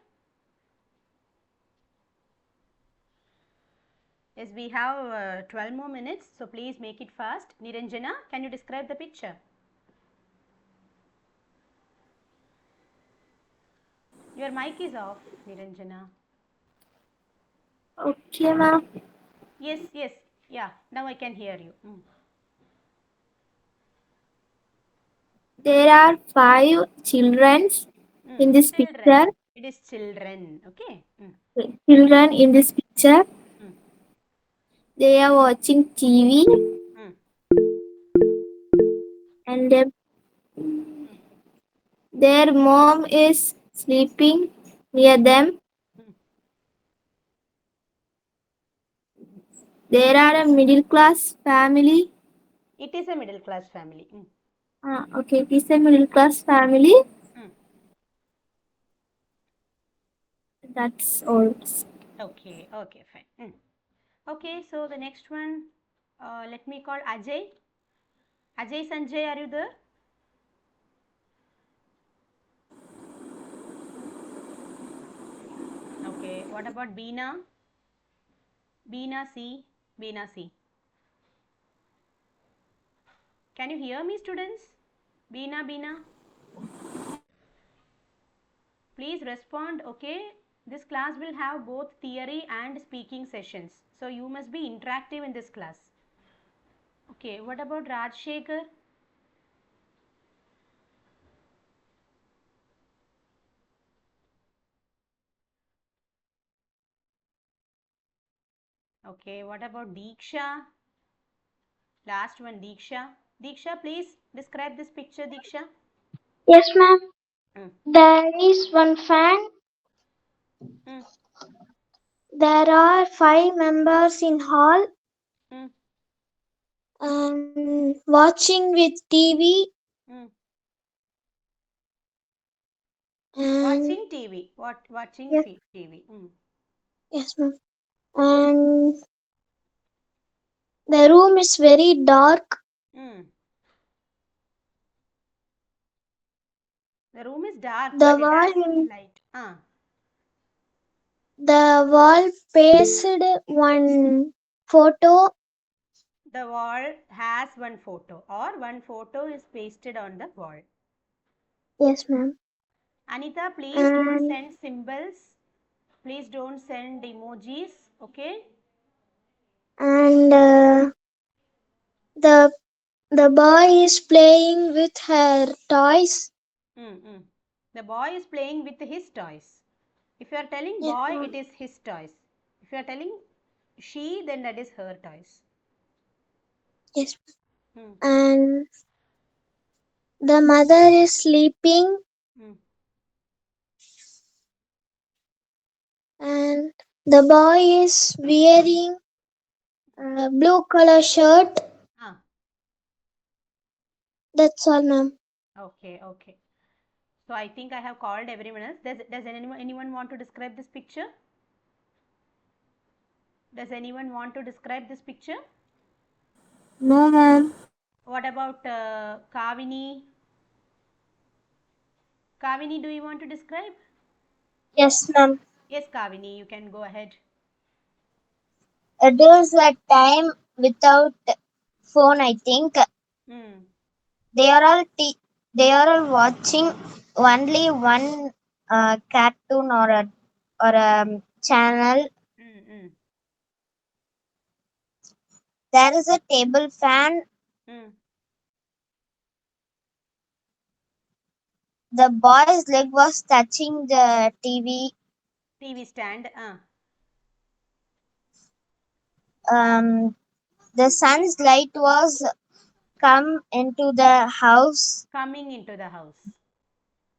Yes, we have 12 more minutes, so please make it fast. Niranjana, can you describe the picture? Your mic is off, Niranjana. Okay, ma'am. Yes, yes, yeah, now I can hear you. There are five children in this Children, picture. it is children, okay? Children in this picture. Mm, They are watching TV, mm, and their mom is sleeping near them. mm. There are a middle class family. It is a middle class family. Okay, it is a middle class family. Mm. That's all. Okay, okay, fine. Okay, so the next one, let me call Ajay. Ajay Sanjay, are you there? Okay, what about Beena? Beena C. Beena C. Can you hear me, students? Beena, Beena, please respond. Okay, this class will have both theory and speaking sessions, so you must be interactive in this class. Okay, what about Rajshekhar? Okay, what about Deeksha? Last one, Deeksha. Deeksha, please describe this picture, Deeksha. Yes, ma'am. Mm, There is one fan. mm, There are five members in hall mm, and watching with TV mm. and Watching TV. What? Watching yes, TV. yes, ma'am. And the room is very dark. Mm. The room is dark, The but it wall has some in light. the wall pasted one photo. The wall has one photo, or one photo is pasted on the wall. Yes, ma'am. Anita, please don't And send symbols. Please don't send emojis. Okay? and the the boy is playing with her toys. Mm-mm. The boy is playing with his toys. If you are telling Yes, boy, it ma'am. is his toys. If you are telling she, then that is her toys. Yes. Mm, And the mother is sleeping mm. and the boy is wearing a blue color shirt. Ah, That's all, ma'am. okay, okay. So I think I have called everyone else. Does anyone want to describe this picture? Does anyone want to describe this picture? No, ma'am. What about Kavini? Kavini, do you want to describe? Yes, ma'am. Yes, Kavini, you can go ahead. It is a time without phone, I think. Hmm. They are all they are all watching only one cartoon or a channel. Hmm. Hmm. There is a table fan. Hmm. The boy's leg was touching the TV. TV stand. Um, the sun's light was come into the house. Coming into the house.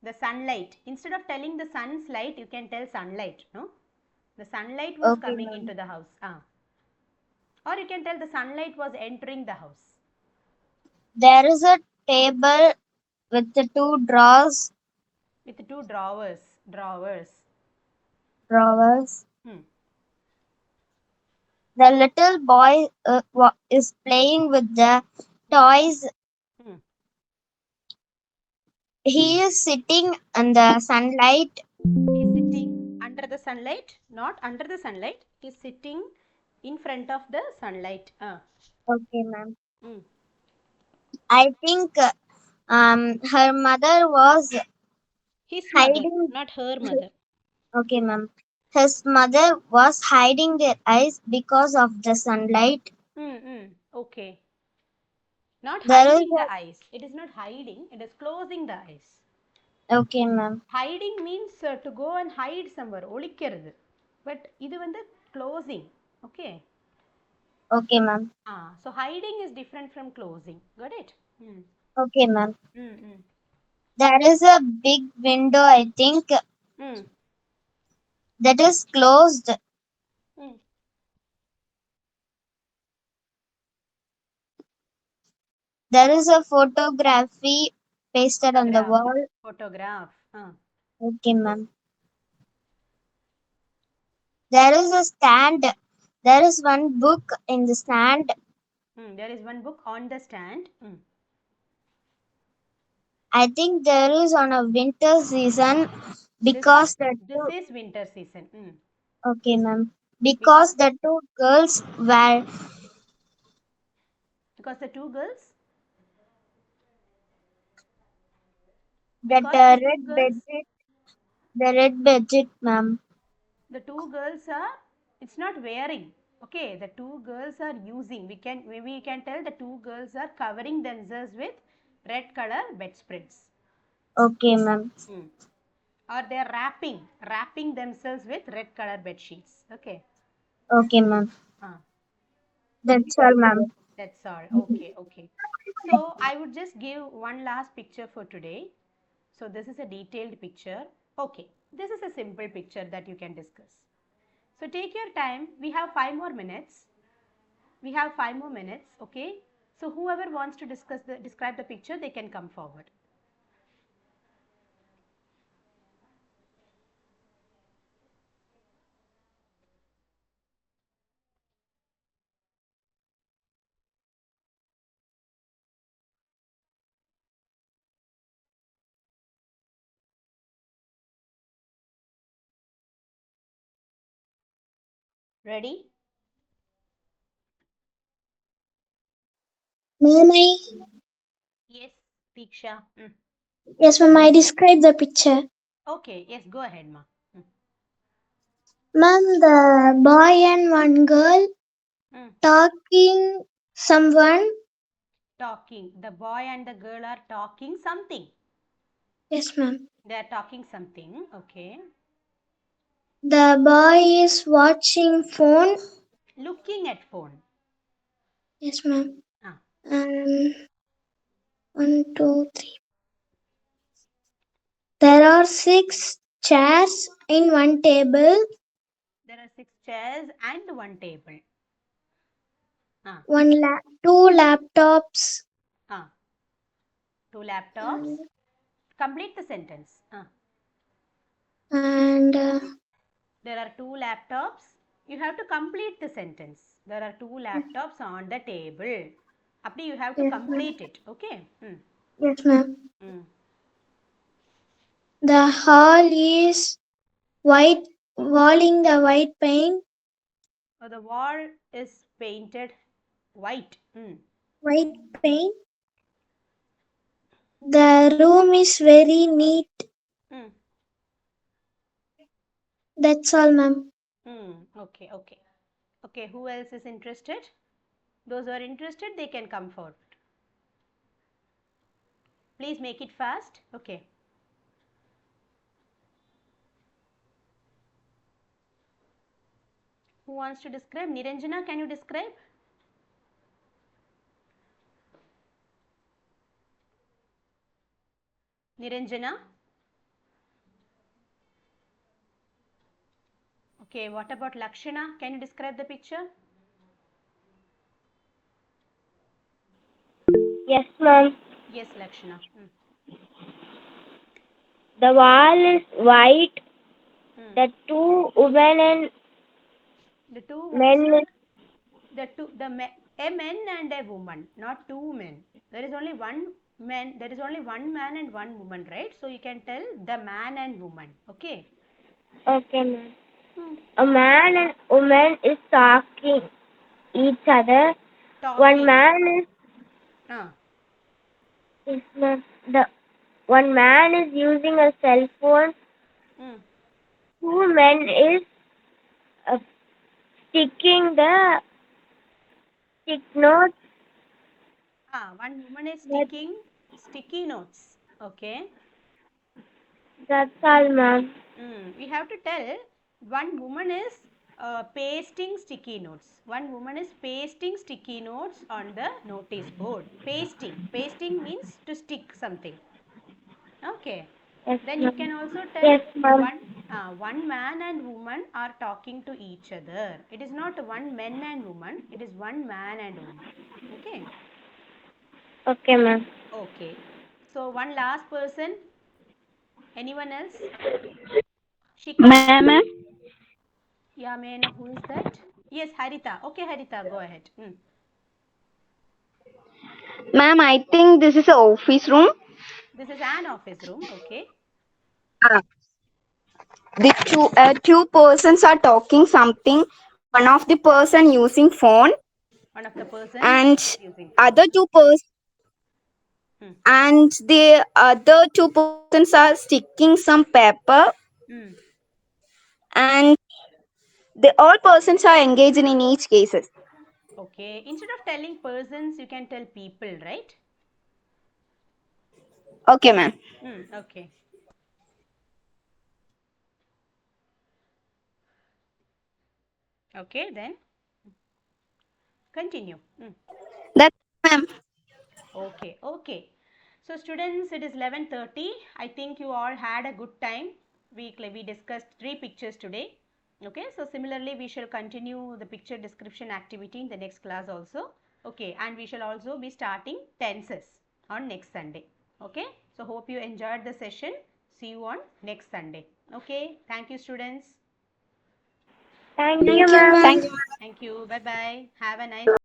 The sunlight. Instead of telling the sun's light, you can tell sunlight. No? The sunlight was Okay, coming ma'am. into the house. Or you can tell the sunlight was entering the house. There is a table with the two With two drawers. Drawers. drawers. Hmm. The little boy is playing with the toys. Hmm. He is sitting in the sunlight. He's sitting under the sunlight. Not under the sunlight. He's sitting in front of the sunlight. Okay, ma'am. Hmm. I think her mother was His mother, hiding. not her mother. Okay, ma'am. His mother was hiding their eyes because of the sunlight. Okay. Not There is hiding the eyes. It is not hiding. It is closing the eyes. okay, ma'am. Hiding means to go and hide somewhere. ஒளிக்கிறது. But இது வந்து closing. Okay. Okay, ma'am. So hiding is different from closing. Got it? Hmm. Okay, ma'am. Hmm. There is a big window, I think, Hmm. that is closed. Hmm. There is a photography pasted on the Photograph. wall. Photograph. Okay, ma'am. There is a stand. There is one book in the stand. There is one book on the stand. I think there is on a winter season This is because the this two. is winter season. Okay, ma'am. Because Because the two girls were because the two girls that because the two red girls bedsheet, the red bedsheet, ma'am. the two girls are it's not wearing. Okay, the two girls are using. We can tell the two girls are covering themselves with red color bedspreads. Okay, ma'am. Or they are wrapping themselves with red color bed sheets. Okay. Okay, ma'am. uh, That's all, ma'am. that's all. Okay. So I would just give one last picture for today. So this is a detailed picture. Okay, this is a simple picture that you can discuss. So take your time. We have 5 more minutes. Okay. So whoever wants to describe the picture, they can come forward. Ready? Ma'am, Yes, Diksha. yes, ma'am, I describe the picture. Okay, yes, go ahead, ma. Ma'am, the boy and one girl Mm. talking someone. Talking. The boy and the girl are talking something. Yes, ma'am. They are talking something. Okay. The boy is watching phone. Looking at phone. Yes, ma'am. Ah. And 1, 2, 3. There are 6 chairs in one table. There are 6 chairs and one table. Ah. Two laptops. Ah. Two laptops. Complete the sentence. And There are two laptops. You have to complete the sentence. There are two laptops on the table. Apdi you have to yes, ma'am. complete it. Okay. Yes, ma'am. Mm. The hall is white, walling the white paint. The wall is painted white. White paint. The room is very neat. Mm. That's all, ma'am. Okay, okay. Okay, who else is interested? Those who are interested, they can come forward. Please make it fast. Okay. Who wants to describe? Niranjana, can you describe? Niranjana? Okay, what about Lakshana? Can you describe the picture? Yes, ma'am. Yes, Lakshana. The wall is white. Hmm. The two women and The two men women, is a man and a woman, not two men. There is only one man. There is only one man and one woman, right? So you can tell the man and woman. Okay. okay, ma'am. A man and woman is talking each other. One Talking. man Ah. is not the one man is using a cell phone. Hmm. Two men is uh, sticking the stick notes. One woman is That, sticking sticky notes. Okay. that's all, ma'am. We have to tell one woman is pasting sticky notes. One woman is pasting sticky notes on the notice board. Pasting. Pasting means to stick something. Okay. Yes, Then you ma'am. can also tell Yes, ma'am. one man and woman are talking to each other. It is not one man and woman. It is one man and woman. Okay. Okay, ma'am. Okay. So one last person. Anyone else? Shika? Ma'am, Yeah, may I know who is that? Yes, Harita. Okay, Harita, go ahead. ma'am, I think this is a office room. This is an office room. Okay. Ah, the two persons are talking something. One of the person using phone, One of the persons and is using phone. other two pers Hmm. and the other two persons are sticking some paper, Hmm. and the all persons are engaged in each cases. Okay. Instead of telling persons, you can tell people, right? Okay, ma'am. Okay. Okay, then continue. That's ma'am. Okay, okay. So students, it is 11:30. I think you all had a good time. We discussed three pictures today. Okay, so similarly we shall continue the picture description activity in the next class also. Okay, and we shall also be starting tenses on next Sunday. Okay, so hope you enjoyed the session. See you on next Sunday. Okay, thank you students. Thank you, Thank you, ma'am. ma'am. Thank you. Bye bye. Have a nice